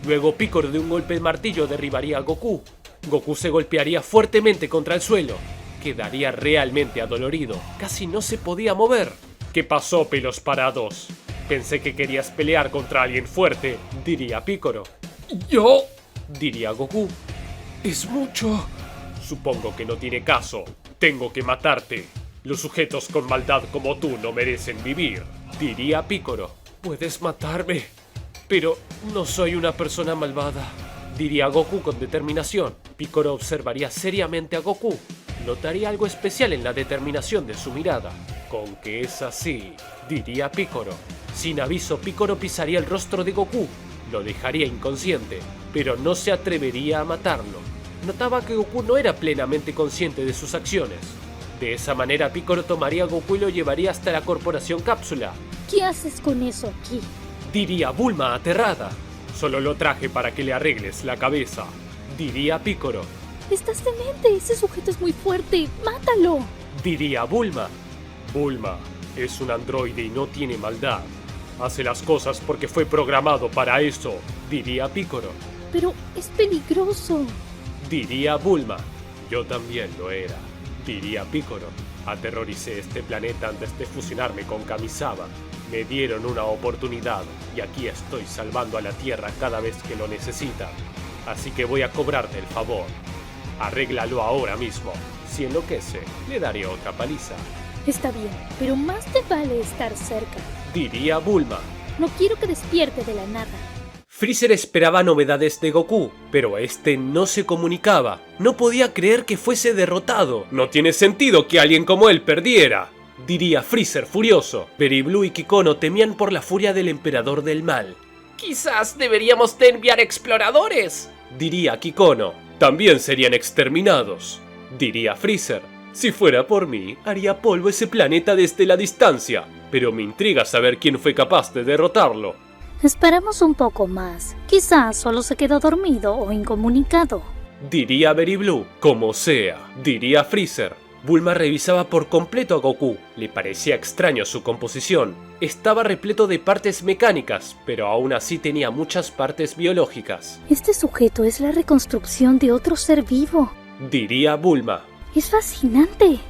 Luego Piccolo de un golpe de martillo derribaría a Goku. Goku se golpearía fuertemente contra el suelo. Quedaría realmente adolorido. Casi no se podía mover. ¿Qué pasó, pelos parados? Pensé que querías pelear contra alguien fuerte, diría Piccolo. ¿Yo?, diría Goku. Es mucho. Supongo que no tiene caso. Tengo que matarte. Los sujetos con maldad como tú no merecen vivir, diría Piccolo. Puedes matarme, pero no soy una persona malvada, diría Goku con determinación. Piccolo observaría seriamente a Goku. Notaría algo especial en la determinación de su mirada. Con que es así, diría Piccolo. Sin aviso, Piccolo pisaría el rostro de Goku. Lo dejaría inconsciente, pero no se atrevería a matarlo. Notaba que Goku no era plenamente consciente de sus acciones. De esa manera, Piccolo tomaría a Goku y lo llevaría hasta la Corporación Cápsula. ¿Qué haces con eso aquí?, diría Bulma aterrada. Solo lo traje para que le arregles la cabeza, diría Piccolo. Estás demente, ese sujeto es muy fuerte, mátalo, diría Bulma. Bulma es un androide y no tiene maldad. Hace las cosas porque fue programado para eso, diría Piccolo. Pero es peligroso, diría Bulma. Yo también lo era, diría Piccolo. Aterroricé este planeta antes de fusionarme con Kamisawa. Me dieron una oportunidad y aquí estoy salvando a la Tierra cada vez que lo necesitan. Así que voy a cobrarte el favor. Arréglalo ahora mismo. Si enloquece, le daré otra paliza. Está bien, pero más te vale estar cerca. Diría Bulma. No quiero que despierte de la nada. Freezer esperaba novedades de Goku, pero este no se comunicaba. No podía creer que fuese derrotado. No tiene sentido que alguien como él perdiera, diría Freezer furioso. Blue y Kikono temían por la furia del emperador del mal. Quizás deberíamos de enviar exploradores, Diría Kikono. También serían exterminados, diría Freezer. Si fuera por mí, haría polvo ese planeta desde la distancia, pero me intriga saber quién fue capaz de derrotarlo. Esperemos un poco más. Quizás solo se quedó dormido o incomunicado. Diría Blue. Como sea, diría Freezer. Bulma revisaba por completo a Goku. Le parecía extraño su composición. Estaba repleto de partes mecánicas, pero aún así tenía muchas partes biológicas. Este sujeto es la reconstrucción de otro ser vivo. Diría Bulma. Es fascinante.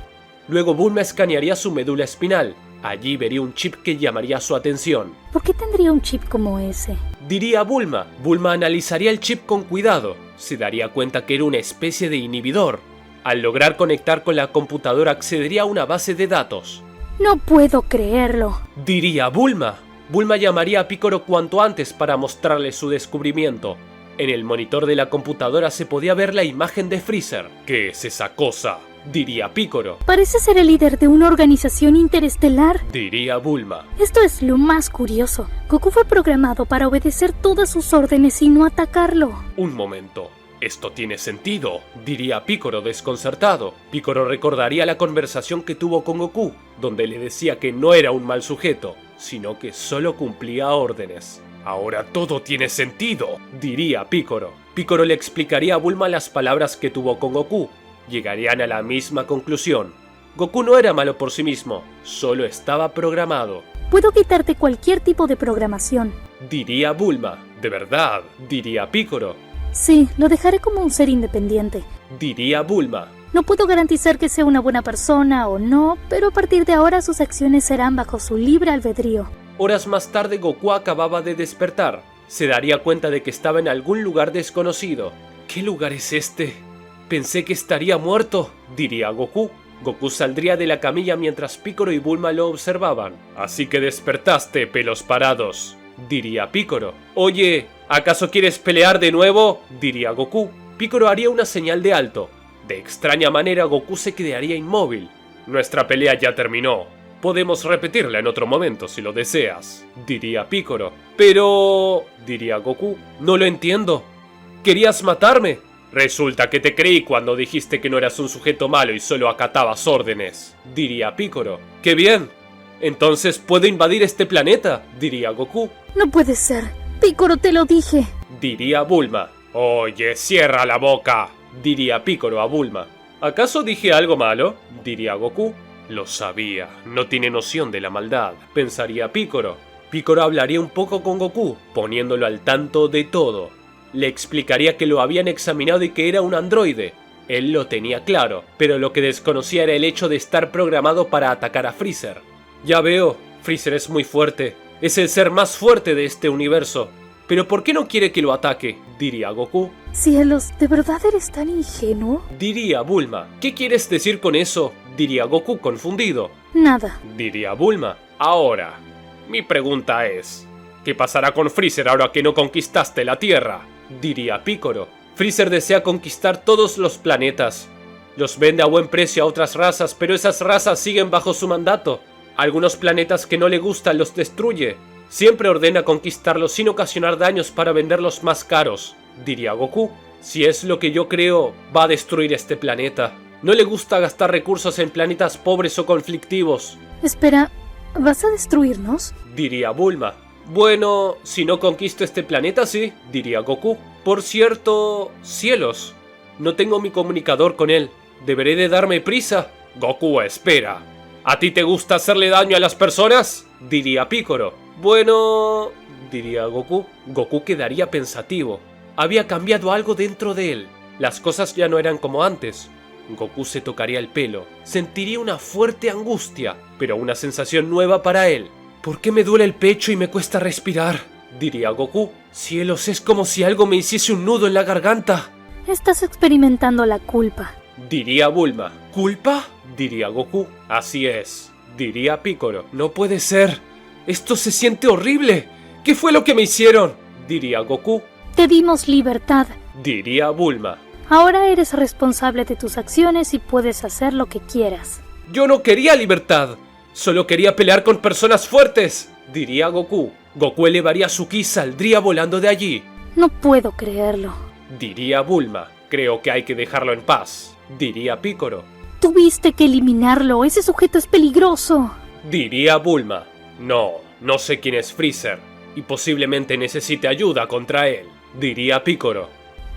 Luego Bulma escanearía su médula espinal. Allí vería un chip que llamaría su atención. ¿Por qué tendría un chip como ese? Diría Bulma. Bulma analizaría el chip con cuidado. Se daría cuenta que era una especie de inhibidor. Al lograr conectar con la computadora accedería a una base de datos. No puedo creerlo. Diría Bulma. Bulma llamaría a Piccolo cuanto antes para mostrarle su descubrimiento. En el monitor de la computadora se podía ver la imagen de Freezer. ¿Qué es esa cosa? Diría Piccolo. Parece ser el líder de una organización interestelar. Diría Bulma. Esto es lo más curioso. Goku fue programado para obedecer todas sus órdenes y no atacarlo. Un momento. Esto tiene sentido, diría Piccolo desconcertado. Piccolo recordaría la conversación que tuvo con Goku, donde le decía que no era un mal sujeto, sino que solo cumplía órdenes. Ahora todo tiene sentido, diría Piccolo. Piccolo le explicaría a Bulma las palabras que tuvo con Goku. Llegarían a la misma conclusión. Goku no era malo por sí mismo, solo estaba programado. Puedo quitarte cualquier tipo de programación. Diría Bulma. De verdad, diría Piccolo. Sí, lo dejaré como un ser independiente. Diría Bulma. No puedo garantizar que sea una buena persona o no, pero a partir de ahora sus acciones serán bajo su libre albedrío. Horas más tarde Goku acababa de despertar. Se daría cuenta de que estaba en algún lugar desconocido. ¿Qué lugar es este? Pensé que estaría muerto, diría Goku. Goku saldría de la camilla mientras Piccolo y Bulma lo observaban. Así que despertaste, pelos parados, diría Piccolo. Oye, ¿acaso quieres pelear de nuevo? Diría Goku. Piccolo haría una señal de alto. De extraña manera Goku se quedaría inmóvil. Nuestra pelea ya terminó. Podemos repetirla en otro momento si lo deseas, diría Piccolo. Pero... diría Goku. No lo entiendo. ¿Querías matarme? Resulta que te creí cuando dijiste que no eras un sujeto malo y solo acatabas órdenes, diría Piccolo. ¡Qué bien! Entonces puedo invadir este planeta, diría Goku. No puede ser. Piccolo, te lo dije. Diría Bulma. Oye, cierra la boca, diría Piccolo a Bulma. ¿Acaso dije algo malo? Diría Goku. Lo sabía, no tiene noción de la maldad, pensaría Piccolo. Piccolo hablaría un poco con Goku, poniéndolo al tanto de todo. Le explicaría que lo habían examinado y que era un androide. Él lo tenía claro, pero lo que desconocía era el hecho de estar programado para atacar a Freezer. Ya veo, Freezer es muy fuerte. Es el ser más fuerte de este universo. ¿Pero por qué no quiere que lo ataque? Diría Goku. Cielos, ¿de verdad eres tan ingenuo? Diría Bulma. ¿Qué quieres decir con eso? Diría Goku confundido. Nada. Diría Bulma. Ahora, mi pregunta es... ¿qué pasará con Freezer ahora que no conquistaste la Tierra? Diría Piccolo. Freezer desea conquistar todos los planetas. Los vende a buen precio a otras razas, pero esas razas siguen bajo su mandato. Algunos planetas que no le gustan los destruye. Siempre ordena conquistarlos sin ocasionar daños para venderlos más caros, diría Goku. Si es lo que yo creo, va a destruir este planeta. No le gusta gastar recursos en planetas pobres o conflictivos. Espera, ¿vas a destruirnos? Diría Bulma. Bueno, si no conquisto este planeta, sí, diría Goku. Por cierto, cielos, no tengo mi comunicador con él. ¿Deberé de darme prisa? Goku, espera. ¿A ti te gusta hacerle daño a las personas? Diría Piccolo. Bueno, diría Goku. Goku quedaría pensativo. Había cambiado algo dentro de él. Las cosas ya no eran como antes. Goku se tocaría el pelo. Sentiría una fuerte angustia, pero una sensación nueva para él. ¿Por qué me duele el pecho y me cuesta respirar? Diría Goku. Cielos, es como si algo me hiciese un nudo en la garganta. Estás experimentando la culpa. Diría Bulma. ¿Culpa? Diría Goku. Así es. Diría Piccolo. No puede ser. Esto se siente horrible. ¿Qué fue lo que me hicieron? Diría Goku. Te dimos libertad. Diría Bulma. Ahora eres responsable de tus acciones y puedes hacer lo que quieras. Yo no quería libertad. Solo quería pelear con personas fuertes. Diría Goku. Goku elevaría su ki y saldría volando de allí. No puedo creerlo. Diría Bulma. Creo que hay que dejarlo en paz. Diría Piccolo. Tuviste que eliminarlo. Ese sujeto es peligroso. Diría Bulma. No sé quién es Freezer. Y posiblemente necesite ayuda contra él. Diría Piccolo.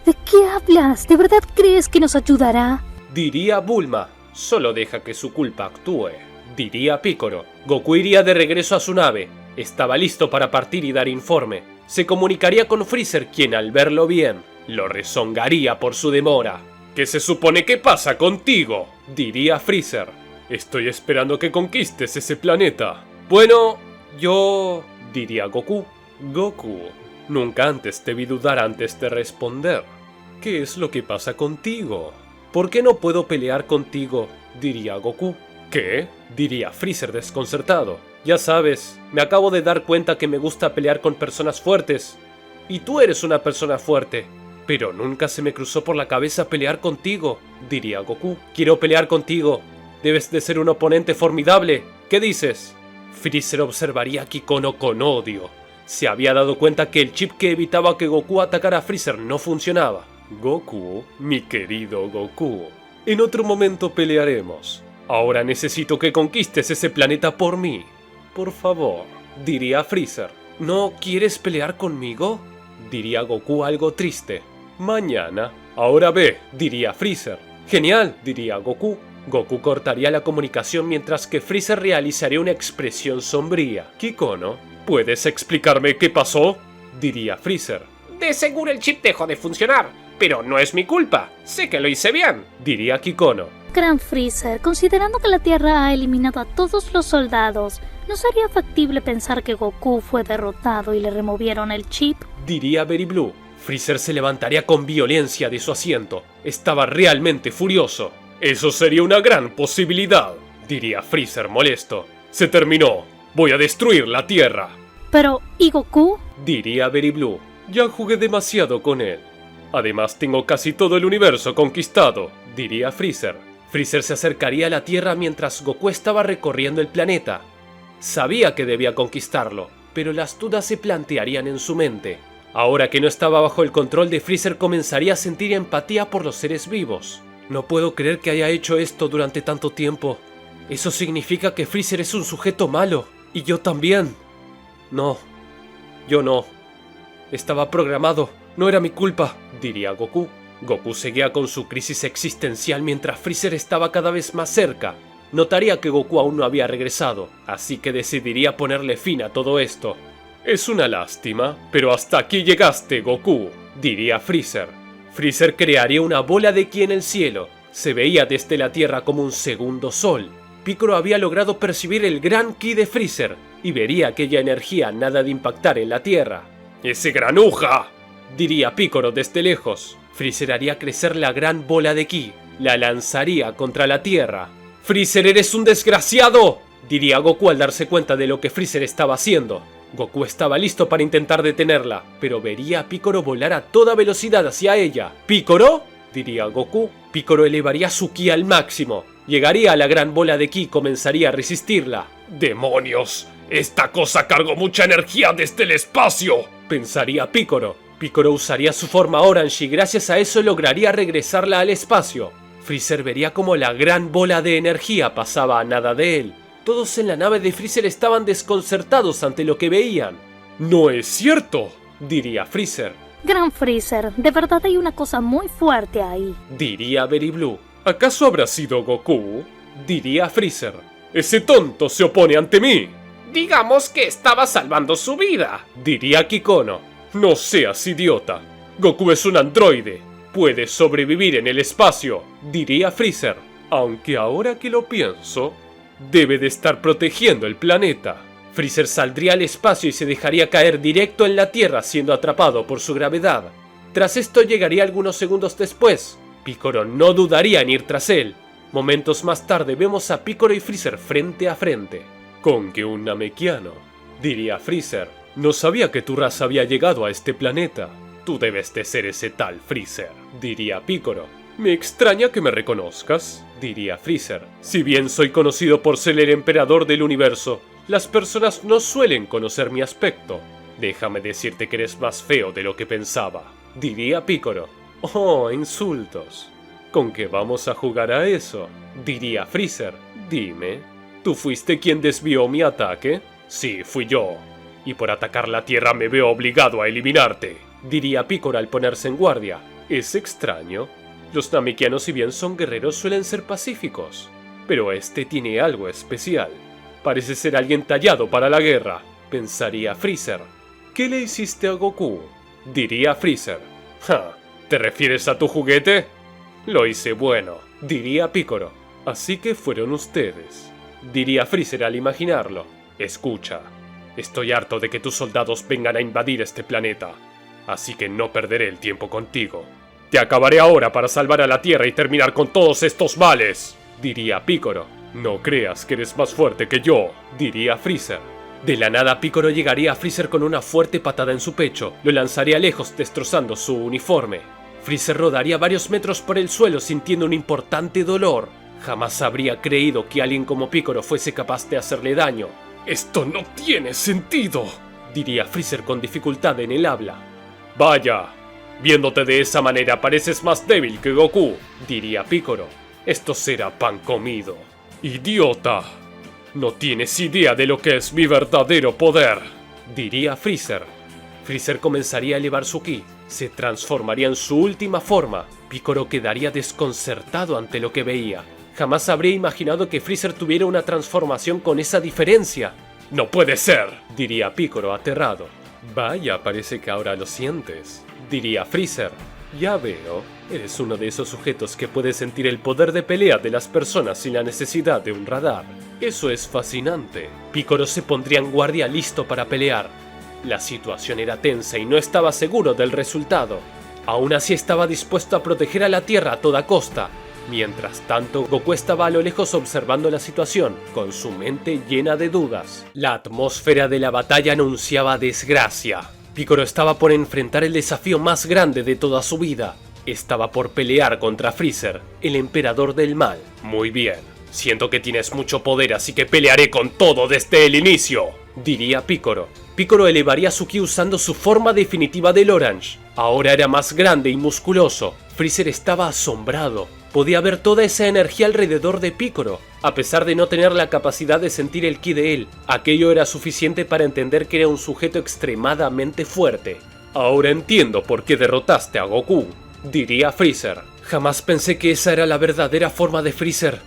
¿De qué hablas? ¿De verdad crees que nos ayudará? Diría Bulma. Solo deja que su culpa actúe. Diría Piccolo. Goku iría de regreso a su nave. Estaba listo para partir y dar informe. Se comunicaría con Freezer, quien al verlo bien, lo rezongaría por su demora. ¿Qué se supone que pasa contigo? Diría Freezer. Estoy esperando que conquistes ese planeta. Bueno, yo... Diría Goku. Goku, nunca antes te vi dudar antes de responder. ¿Qué es lo que pasa contigo? ¿Por qué no puedo pelear contigo? Diría Goku. ¿Qué? Diría Freezer desconcertado. Ya sabes, me acabo de dar cuenta que me gusta pelear con personas fuertes. Y tú eres una persona fuerte. Pero nunca se me cruzó por la cabeza pelear contigo, diría Goku. Quiero pelear contigo. Debes de ser un oponente formidable. ¿Qué dices? Freezer observaría a Kikono con odio. Se había dado cuenta que el chip que evitaba que Goku atacara a Freezer no funcionaba. Goku, mi querido Goku, en otro momento pelearemos. Ahora necesito que conquistes ese planeta por mí. Por favor, diría Freezer. ¿No quieres pelear conmigo? Diría Goku algo triste. Mañana. Ahora ve, diría Freezer. Genial, diría Goku. Goku cortaría la comunicación mientras que Freezer realizaría una expresión sombría. Kikono, ¿puedes explicarme qué pasó? Diría Freezer. De seguro el chip dejó de funcionar, pero no es mi culpa. Sé que lo hice bien. Diría Kikono. Gran Freezer, considerando que la Tierra ha eliminado a todos los soldados, ¿no sería factible pensar que Goku fue derrotado y le removieron el chip? Diría Very Blue. Freezer se levantaría con violencia de su asiento. Estaba realmente furioso. Eso sería una gran posibilidad, diría Freezer molesto. Se terminó. Voy a destruir la Tierra. Pero, ¿y Goku? Diría Very Blue. Ya jugué demasiado con él. Además tengo casi todo el universo conquistado, diría Freezer. Freezer se acercaría a la Tierra mientras Goku estaba recorriendo el planeta. Sabía que debía conquistarlo, pero las dudas se plantearían en su mente. Ahora que no estaba bajo el control de Freezer, comenzaría a sentir empatía por los seres vivos. No puedo creer que haya hecho esto durante tanto tiempo. Eso significa que Freezer es un sujeto malo, y yo también. No, yo no. Estaba programado, no era mi culpa, diría Goku. Goku seguía con su crisis existencial mientras Freezer estaba cada vez más cerca. Notaría que Goku aún no había regresado, así que decidiría ponerle fin a todo esto. Es una lástima, pero hasta aquí llegaste, Goku, diría Freezer. Freezer crearía una bola de ki en el cielo. Se veía desde la Tierra como un segundo sol. Piccolo había logrado percibir el gran ki de Freezer y vería aquella energía nada de impactar en la Tierra. ¡Ese granuja!, diría Piccolo desde lejos. Freezer haría crecer la gran bola de ki. La lanzaría contra la Tierra. ¡Freezer, eres un desgraciado!, diría Goku al darse cuenta de lo que Freezer estaba haciendo. Goku estaba listo para intentar detenerla, pero vería a Piccolo volar a toda velocidad hacia ella. ¿Piccolo?, diría Goku. Piccolo elevaría su ki al máximo. Llegaría a la gran bola de ki y comenzaría a resistirla. ¡Demonios! ¡Esta cosa cargó mucha energía desde el espacio!, pensaría Piccolo. Piccolo usaría su forma Orange y gracias a eso lograría regresarla al espacio. Freezer vería como la gran bola de energía pasaba a nada de él. Todos en la nave de Freezer estaban desconcertados ante lo que veían. ¡No es cierto!, diría Freezer. Gran Freezer, de verdad hay una cosa muy fuerte ahí, diría Very Blue. ¿Acaso habrá sido Goku?, diría Freezer. ¡Ese tonto se opone ante mí! Digamos que estaba salvando su vida, diría Kikono. No seas idiota. Goku es un androide. Puede sobrevivir en el espacio, diría Freezer. Aunque ahora que lo pienso, debe de estar protegiendo el planeta. Freezer saldría al espacio y se dejaría caer directo en la Tierra siendo atrapado por su gravedad. Tras esto llegaría algunos segundos después. Piccolo no dudaría en ir tras él. Momentos más tarde vemos a Piccolo y Freezer frente a frente. «Con que un Namekiano», diría Freezer. «No sabía que tu raza había llegado a este planeta». «Tú debes de ser ese tal Freezer», diría Piccolo. «Me extraña que me reconozcas», diría Freezer. «Si bien soy conocido por ser el emperador del universo, las personas no suelen conocer mi aspecto. Déjame decirte que eres más feo de lo que pensaba», diría Piccolo. «Oh, insultos. ¿Con qué vamos a jugar a eso?», diría Freezer. «Dime, ¿tú fuiste quien desvió mi ataque?». «Sí, fui yo. Y por atacar la Tierra me veo obligado a eliminarte», diría Piccolo al ponerse en guardia. «Es extraño. Los Namekianos, si bien son guerreros, suelen ser pacíficos. Pero este tiene algo especial. Parece ser alguien tallado para la guerra», pensaría Freezer. «¿Qué le hiciste a Goku?», diría Freezer. «Ja, ¿te refieres a tu juguete?». «Lo hice bueno», diría Piccolo. «Así que fueron ustedes», diría Freezer al imaginarlo. «Escucha, estoy harto de que tus soldados vengan a invadir este planeta, así que no perderé el tiempo contigo. Te acabaré ahora para salvar a la Tierra y terminar con todos estos males», diría Piccolo. «No creas que eres más fuerte que yo», diría Freezer. De la nada Piccolo llegaría a Freezer con una fuerte patada en su pecho, lo lanzaría lejos destrozando su uniforme. Freezer rodaría varios metros por el suelo sintiendo un importante dolor. Jamás habría creído que alguien como Piccolo fuese capaz de hacerle daño. «Esto no tiene sentido», diría Freezer con dificultad en el habla. «Vaya, viéndote de esa manera pareces más débil que Goku», diría Piccolo. «Esto será pan comido». «Idiota, no tienes idea de lo que es mi verdadero poder», diría Freezer. Freezer comenzaría a elevar su ki, se transformaría en su última forma. Piccolo quedaría desconcertado ante lo que veía. Jamás habría imaginado que Freezer tuviera una transformación con esa diferencia. «No puede ser», diría Piccolo aterrado. «Vaya, parece que ahora lo sientes», diría Freezer. «Ya veo, eres uno de esos sujetos que puede sentir el poder de pelea de las personas sin la necesidad de un radar. Eso es fascinante». Piccolo se pondría en guardia listo para pelear. La situación era tensa y no estaba seguro del resultado. Aún así estaba dispuesto a proteger a la Tierra a toda costa. Mientras tanto, Goku estaba a lo lejos observando la situación, con su mente llena de dudas. La atmósfera de la batalla anunciaba desgracia. Piccolo estaba por enfrentar el desafío más grande de toda su vida. Estaba por pelear contra Freezer, el emperador del mal. «Muy bien, siento que tienes mucho poder, así que pelearé con todo desde el inicio», diría Piccolo. Piccolo elevaría su ki usando su forma definitiva del Orange. Ahora era más grande y musculoso. Freezer estaba asombrado. Podía ver toda esa energía alrededor de Piccolo. A pesar de no tener la capacidad de sentir el ki de él, aquello era suficiente para entender que era un sujeto extremadamente fuerte. «Ahora entiendo por qué derrotaste a Goku», diría Freezer. «Jamás pensé que esa era la verdadera forma de Freezer.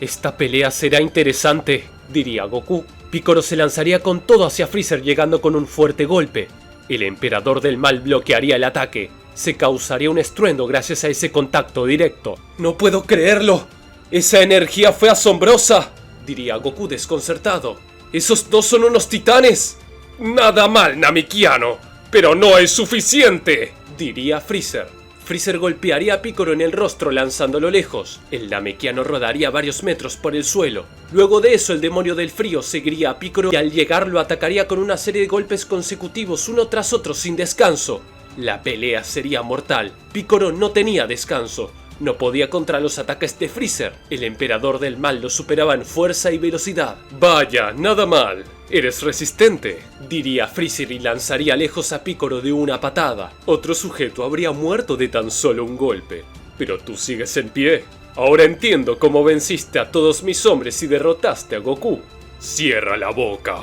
Esta pelea será interesante», diría Goku. Piccolo se lanzaría con todo hacia Freezer llegando con un fuerte golpe. El emperador del mal bloquearía el ataque. Se causaría un estruendo gracias a ese contacto directo. «No puedo creerlo. Esa energía fue asombrosa», diría Goku desconcertado. «Esos dos son unos titanes». «Nada mal, Namekiano, pero no es suficiente», diría Freezer. Freezer golpearía a Piccolo en el rostro lanzándolo lejos. El Namekiano rodaría varios metros por el suelo. Luego de eso el demonio del frío seguiría a Piccolo y al llegar lo atacaría con una serie de golpes consecutivos uno tras otro sin descanso. La pelea sería mortal. Piccolo no tenía descanso. No podía contra los ataques de Freezer. El emperador del mal lo superaba en fuerza y velocidad. «Vaya, nada mal. Eres resistente», diría Freezer y lanzaría lejos a Piccolo de una patada. Otro sujeto habría muerto de tan solo un golpe. «Pero tú sigues en pie. Ahora entiendo cómo venciste a todos mis hombres y derrotaste a Goku». «Cierra la boca.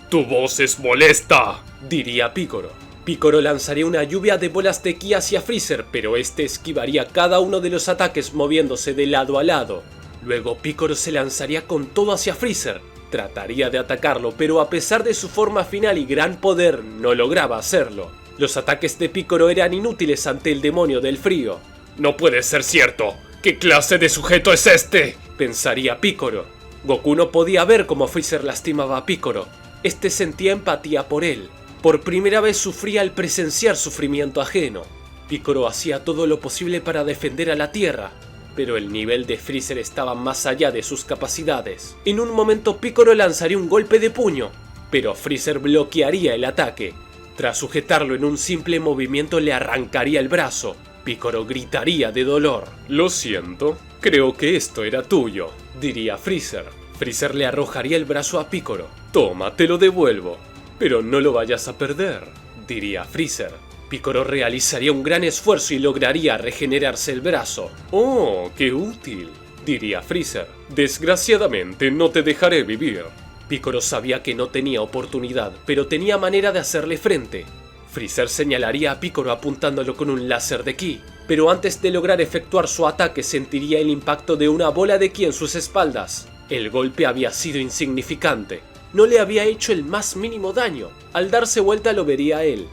Tu voz es molesta», diría Piccolo. Piccolo lanzaría una lluvia de bolas de ki hacia Freezer, pero este esquivaría cada uno de los ataques moviéndose de lado a lado. Luego Piccolo se lanzaría con todo hacia Freezer. Trataría de atacarlo, pero a pesar de su forma final y gran poder, no lograba hacerlo. Los ataques de Piccolo eran inútiles ante el demonio del frío. «No puede ser cierto. ¿Qué clase de sujeto es este?», pensaría Piccolo. Goku no podía ver cómo Freezer lastimaba a Piccolo. Este sentía empatía por él. Por primera vez sufría al presenciar sufrimiento ajeno. Picoro hacía todo lo posible para defender a la Tierra, pero el nivel de Freezer estaba más allá de sus capacidades. En un momento Picoro lanzaría un golpe de puño, pero Freezer bloquearía el ataque. Tras sujetarlo en un simple movimiento le arrancaría el brazo. Picoro gritaría de dolor. «Lo siento, creo que esto era tuyo», diría Freezer. Freezer le arrojaría el brazo a Picoro. «Toma, te lo devuelvo, pero no lo vayas a perder», diría Freezer. Picoro realizaría un gran esfuerzo y lograría regenerarse el brazo. «Oh, qué útil», diría Freezer. «Desgraciadamente no te dejaré vivir». Picoro sabía que no tenía oportunidad, pero tenía manera de hacerle frente. Freezer señalaría a Picoro apuntándolo con un láser de ki, pero antes de lograr efectuar su ataque sentiría el impacto de una bola de ki en sus espaldas. El golpe había sido insignificante, no le había hecho el más mínimo daño. Al darse vuelta lo vería a él.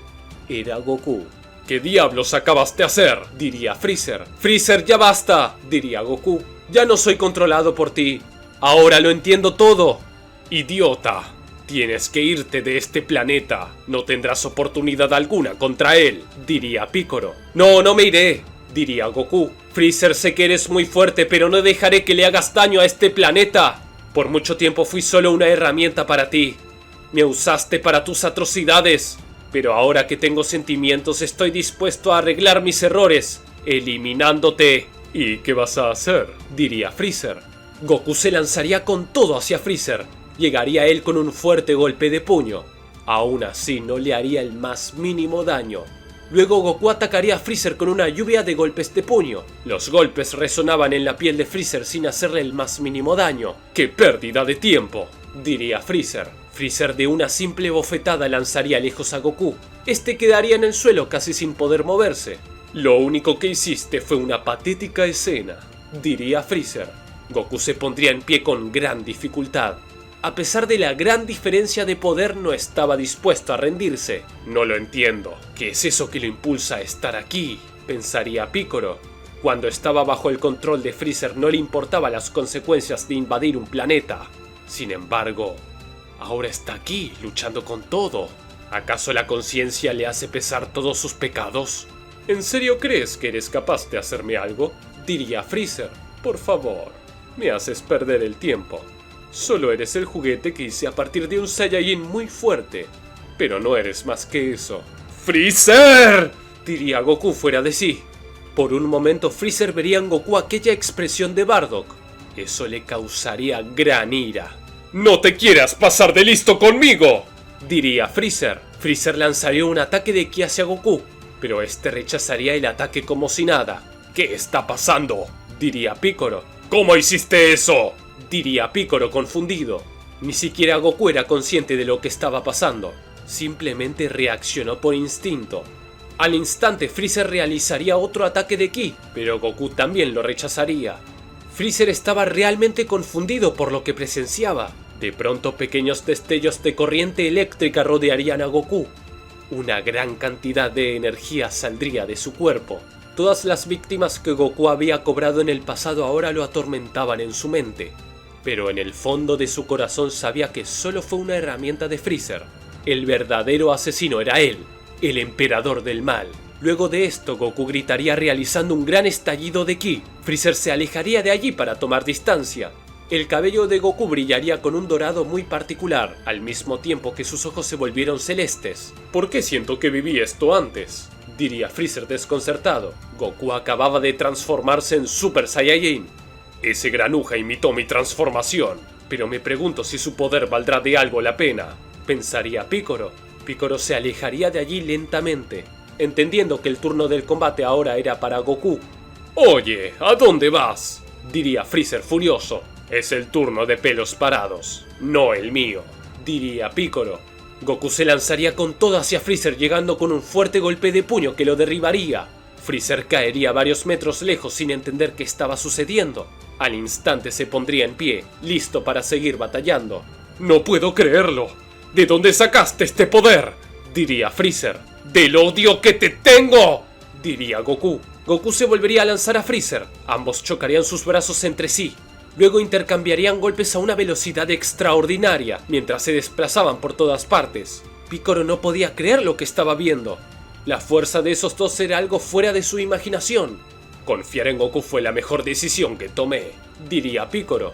Era Goku. «¿Qué diablos acabas de hacer?», diría Freezer. «Freezer, ya basta», diría Goku. «Ya no soy controlado por ti. Ahora lo entiendo todo». «Idiota, tienes que irte de este planeta. No tendrás oportunidad alguna contra él», diría Picoro. «No, no me iré», diría Goku. «Freezer, sé que eres muy fuerte, pero no dejaré que le hagas daño a este planeta. Por mucho tiempo fui solo una herramienta para ti. Me usaste para tus atrocidades. Pero ahora que tengo sentimientos estoy dispuesto a arreglar mis errores, eliminándote». «¿Y qué vas a hacer?», diría Freezer. Goku se lanzaría con todo hacia Freezer. Llegaría él con un fuerte golpe de puño. Aún así no le haría el más mínimo daño. Luego Goku atacaría a Freezer con una lluvia de golpes de puño. Los golpes resonaban en la piel de Freezer sin hacerle el más mínimo daño. «¡Qué pérdida de tiempo!», diría Freezer. Freezer de una simple bofetada lanzaría lejos a Goku. Este quedaría en el suelo casi sin poder moverse. «Lo único que hiciste fue una patética escena», diría Freezer. Goku se pondría en pie con gran dificultad. A pesar de la gran diferencia de poder, no estaba dispuesto a rendirse. «No lo entiendo. ¿Qué es eso que lo impulsa a estar aquí?», pensaría Picoro. Cuando estaba bajo el control de Freezer no le importaban las consecuencias de invadir un planeta. Sin embargo, ahora está aquí, luchando con todo. ¿Acaso la conciencia le hace pesar todos sus pecados? «¿En serio crees que eres capaz de hacerme algo?», diría Freezer. «Por favor, me haces perder el tiempo. Solo eres el juguete que hice a partir de un Saiyajin muy fuerte, pero no eres más que eso». «¡Freezer!», diría Goku fuera de sí. Por un momento Freezer vería en Goku aquella expresión de Bardock. Eso le causaría gran ira. «¡No te quieras pasar de listo conmigo!», diría Freezer. Freezer lanzaría un ataque de ki hacia Goku, pero este rechazaría el ataque como si nada. «¿Qué está pasando?», diría Picoro. «¿Cómo hiciste eso?», diría Picoro confundido. Ni siquiera Goku era consciente de lo que estaba pasando. Simplemente reaccionó por instinto. Al instante Freezer realizaría otro ataque de ki, pero Goku también lo rechazaría. Freezer estaba realmente confundido por lo que presenciaba. De pronto pequeños destellos de corriente eléctrica rodearían a Goku. Una gran cantidad de energía saldría de su cuerpo. Todas las víctimas que Goku había cobrado en el pasado ahora lo atormentaban en su mente. Pero en el fondo de su corazón sabía que solo fue una herramienta de Freezer. El verdadero asesino era él, el emperador del mal. Luego de esto, Goku gritaría realizando un gran estallido de ki. Freezer se alejaría de allí para tomar distancia. El cabello de Goku brillaría con un dorado muy particular, al mismo tiempo que sus ojos se volvieron celestes. «¿Por qué siento que viví esto antes?», diría Freezer desconcertado. Goku acababa de transformarse en Super Saiyajin. «Ese granuja imitó mi transformación, pero me pregunto si su poder valdrá de algo la pena», pensaría Picoro. Picoro se alejaría de allí lentamente, entendiendo que el turno del combate ahora era para Goku. «Oye, ¿a dónde vas?», diría Freezer furioso. «Es el turno de pelos parados, no el mío», diría Picoro. Goku se lanzaría con todo hacia Freezer, llegando con un fuerte golpe de puño que lo derribaría. Freezer caería varios metros lejos sin entender qué estaba sucediendo. Al instante se pondría en pie, listo para seguir batallando. «No puedo creerlo. ¿De dónde sacaste este poder?», diría Freezer. «¡Del odio que te tengo!», diría Goku. Goku se volvería a lanzar a Freezer. Ambos chocarían sus brazos entre sí. Luego intercambiarían golpes a una velocidad extraordinaria mientras se desplazaban por todas partes. Piccolo no podía creer lo que estaba viendo. La fuerza de esos dos era algo fuera de su imaginación. Confiar en Goku fue la mejor decisión que tomé, diría Piccolo.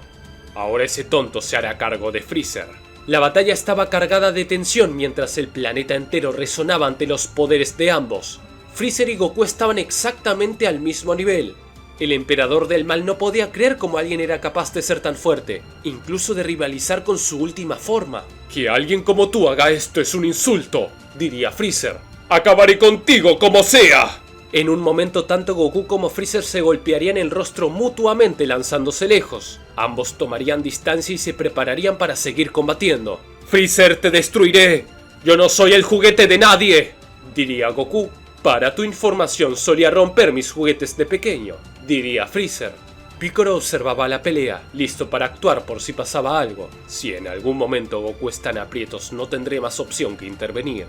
Ahora ese tonto se hará cargo de Freezer. La batalla estaba cargada de tensión mientras el planeta entero resonaba ante los poderes de ambos. Freezer y Goku estaban exactamente al mismo nivel. El emperador del mal no podía creer cómo alguien era capaz de ser tan fuerte, incluso de rivalizar con su última forma. Que alguien como tú haga esto es un insulto, diría Freezer. Acabaré contigo como sea. En un momento tanto Goku como Freezer se golpearían el rostro mutuamente lanzándose lejos. Ambos tomarían distancia y se prepararían para seguir combatiendo. Freezer, te destruiré. Yo no soy el juguete de nadie, diría Goku. Para tu información, solía romper mis juguetes de pequeño, diría Freezer. Piccolo observaba la pelea, listo para actuar por si pasaba algo. Si en algún momento Goku está en aprietos, no tendré más opción que intervenir.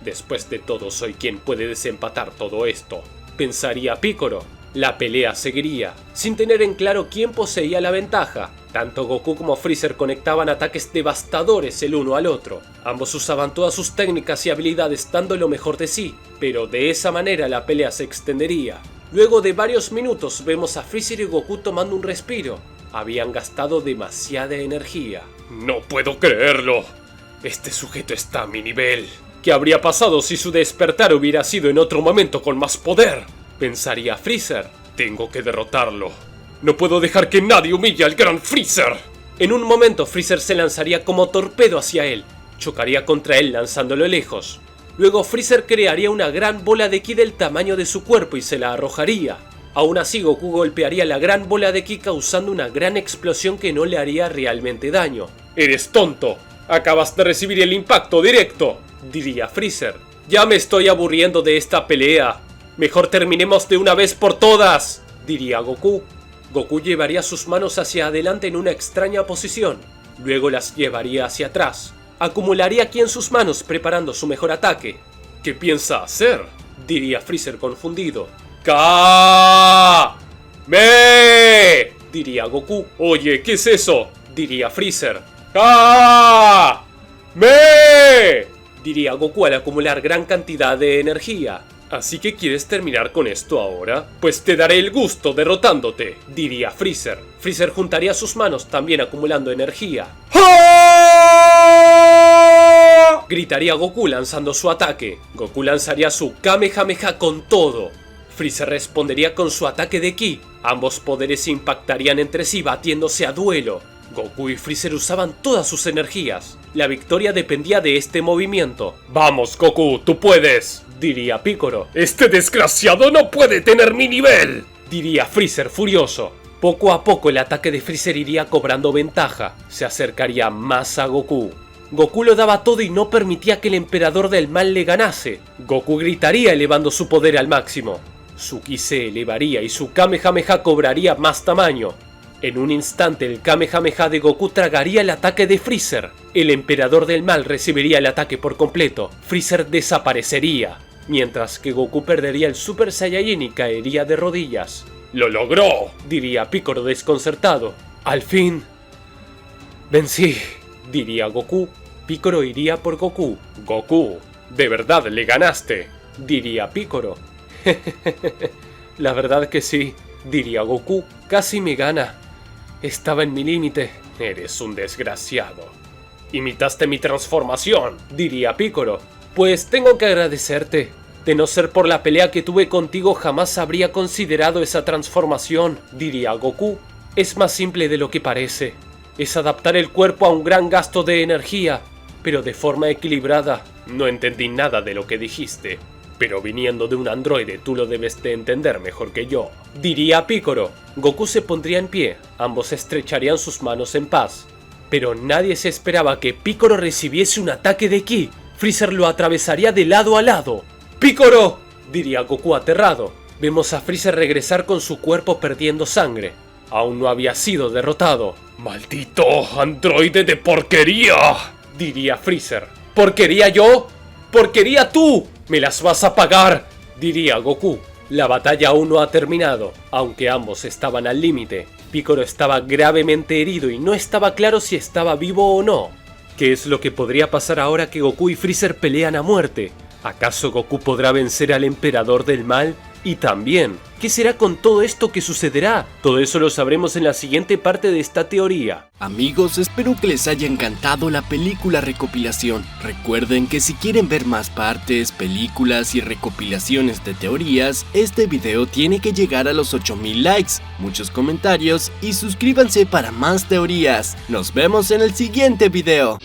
Después de todo, soy quien puede desempatar todo esto, pensaría Piccolo. La pelea seguiría, sin tener en claro quién poseía la ventaja. Tanto Goku como Freezer conectaban ataques devastadores el uno al otro. Ambos usaban todas sus técnicas y habilidades dando lo mejor de sí, pero de esa manera la pelea se extendería. Luego de varios minutos vemos a Freezer y Goku tomando un respiro. Habían gastado demasiada energía. No puedo creerlo. Este sujeto está a mi nivel. ¿Qué habría pasado si su despertar hubiera sido en otro momento con más poder? Pensaría Freezer. Tengo que derrotarlo. No puedo dejar que nadie humille al gran Freezer. En un momento Freezer se lanzaría como torpedo hacia él. Chocaría contra él lanzándolo lejos. Luego Freezer crearía una gran bola de ki del tamaño de su cuerpo y se la arrojaría. Aún así Goku golpearía la gran bola de ki causando una gran explosión que no le haría realmente daño. ¡Eres tonto! Acabas de recibir el impacto directo, diría Freezer. Ya me estoy aburriendo de esta pelea. Mejor terminemos de una vez por todas, diría Goku. Goku llevaría sus manos hacia adelante en una extraña posición. Luego las llevaría hacia atrás. Acumularía ki en sus manos preparando su mejor ataque. ¿Qué piensa hacer?, diría Freezer confundido. ¡Ka! ¡Me! diría Goku. Oye, ¿qué es eso?, diría Freezer. ¡Ka! ¡Me! diría Goku al acumular gran cantidad de energía. ¿Así que quieres terminar con esto ahora? Pues te daré el gusto derrotándote, diría Freezer. Freezer juntaría sus manos también acumulando energía. ¡Ah! Gritaría Goku lanzando su ataque. Goku lanzaría su Kamehameha con todo. Freezer respondería con su ataque de ki. Ambos poderes impactarían entre sí batiéndose a duelo. Goku y Freezer usaban todas sus energías. La victoria dependía de este movimiento. ¡Vamos, Goku, tú puedes!, diría Piccolo. ¡Este desgraciado no puede tener mi nivel!, diría Freezer furioso. Poco a poco el ataque de Freezer iría cobrando ventaja. Se acercaría más a Goku. Goku lo daba todo y no permitía que el emperador del mal le ganase. Goku gritaría elevando su poder al máximo. Su ki se elevaría y su Kamehameha cobraría más tamaño. En un instante el Kamehameha de Goku tragaría el ataque de Freezer. El emperador del mal recibiría el ataque por completo. Freezer desaparecería, mientras que Goku perdería el Super Saiyajin y caería de rodillas. ¡Lo logró!, diría Piccolo desconcertado. ¡Al fin! ¡Vencí!, diría Goku. Piccolo iría por Goku. ¡Goku! ¡De verdad le ganaste!, diría Piccolo. La verdad que sí, diría Goku. Casi me gana. Estaba en mi límite. Eres un desgraciado. Imitaste mi transformación, diría Piccolo. Pues tengo que agradecerte. De no ser por la pelea que tuve contigo, jamás habría considerado esa transformación, diría Goku. Es más simple de lo que parece. Es adaptar el cuerpo a un gran gasto de energía, pero de forma equilibrada. No entendí nada de lo que dijiste. Pero viniendo de un androide, tú lo debes de entender mejor que yo, diría Piccolo. Goku se pondría en pie, ambos estrecharían sus manos en paz. Pero nadie se esperaba que Piccolo recibiese un ataque de ki. Freezer lo atravesaría de lado a lado. ¡Piccolo!, diría Goku aterrado. Vemos a Freezer regresar con su cuerpo perdiendo sangre. Aún no había sido derrotado. ¡Maldito androide de porquería!, diría Freezer. ¿Porquería yo? ¡Porquería tú! ¡Me las vas a pagar!, diría Goku. La batalla aún no ha terminado, aunque ambos estaban al límite. Piccolo estaba gravemente herido y no estaba claro si estaba vivo o no. ¿Qué es lo que podría pasar ahora que Goku y Freezer pelean a muerte? ¿Acaso Goku podrá vencer al Emperador del Mal? Y también, ¿qué será con todo esto que sucederá? Todo eso lo sabremos en la siguiente parte de esta teoría. Amigos, espero que les haya encantado la película recopilación. Recuerden que si quieren ver más partes, películas y recopilaciones de teorías, este video tiene que llegar a los 8000 likes, muchos comentarios y suscríbanse para más teorías. Nos vemos en el siguiente video.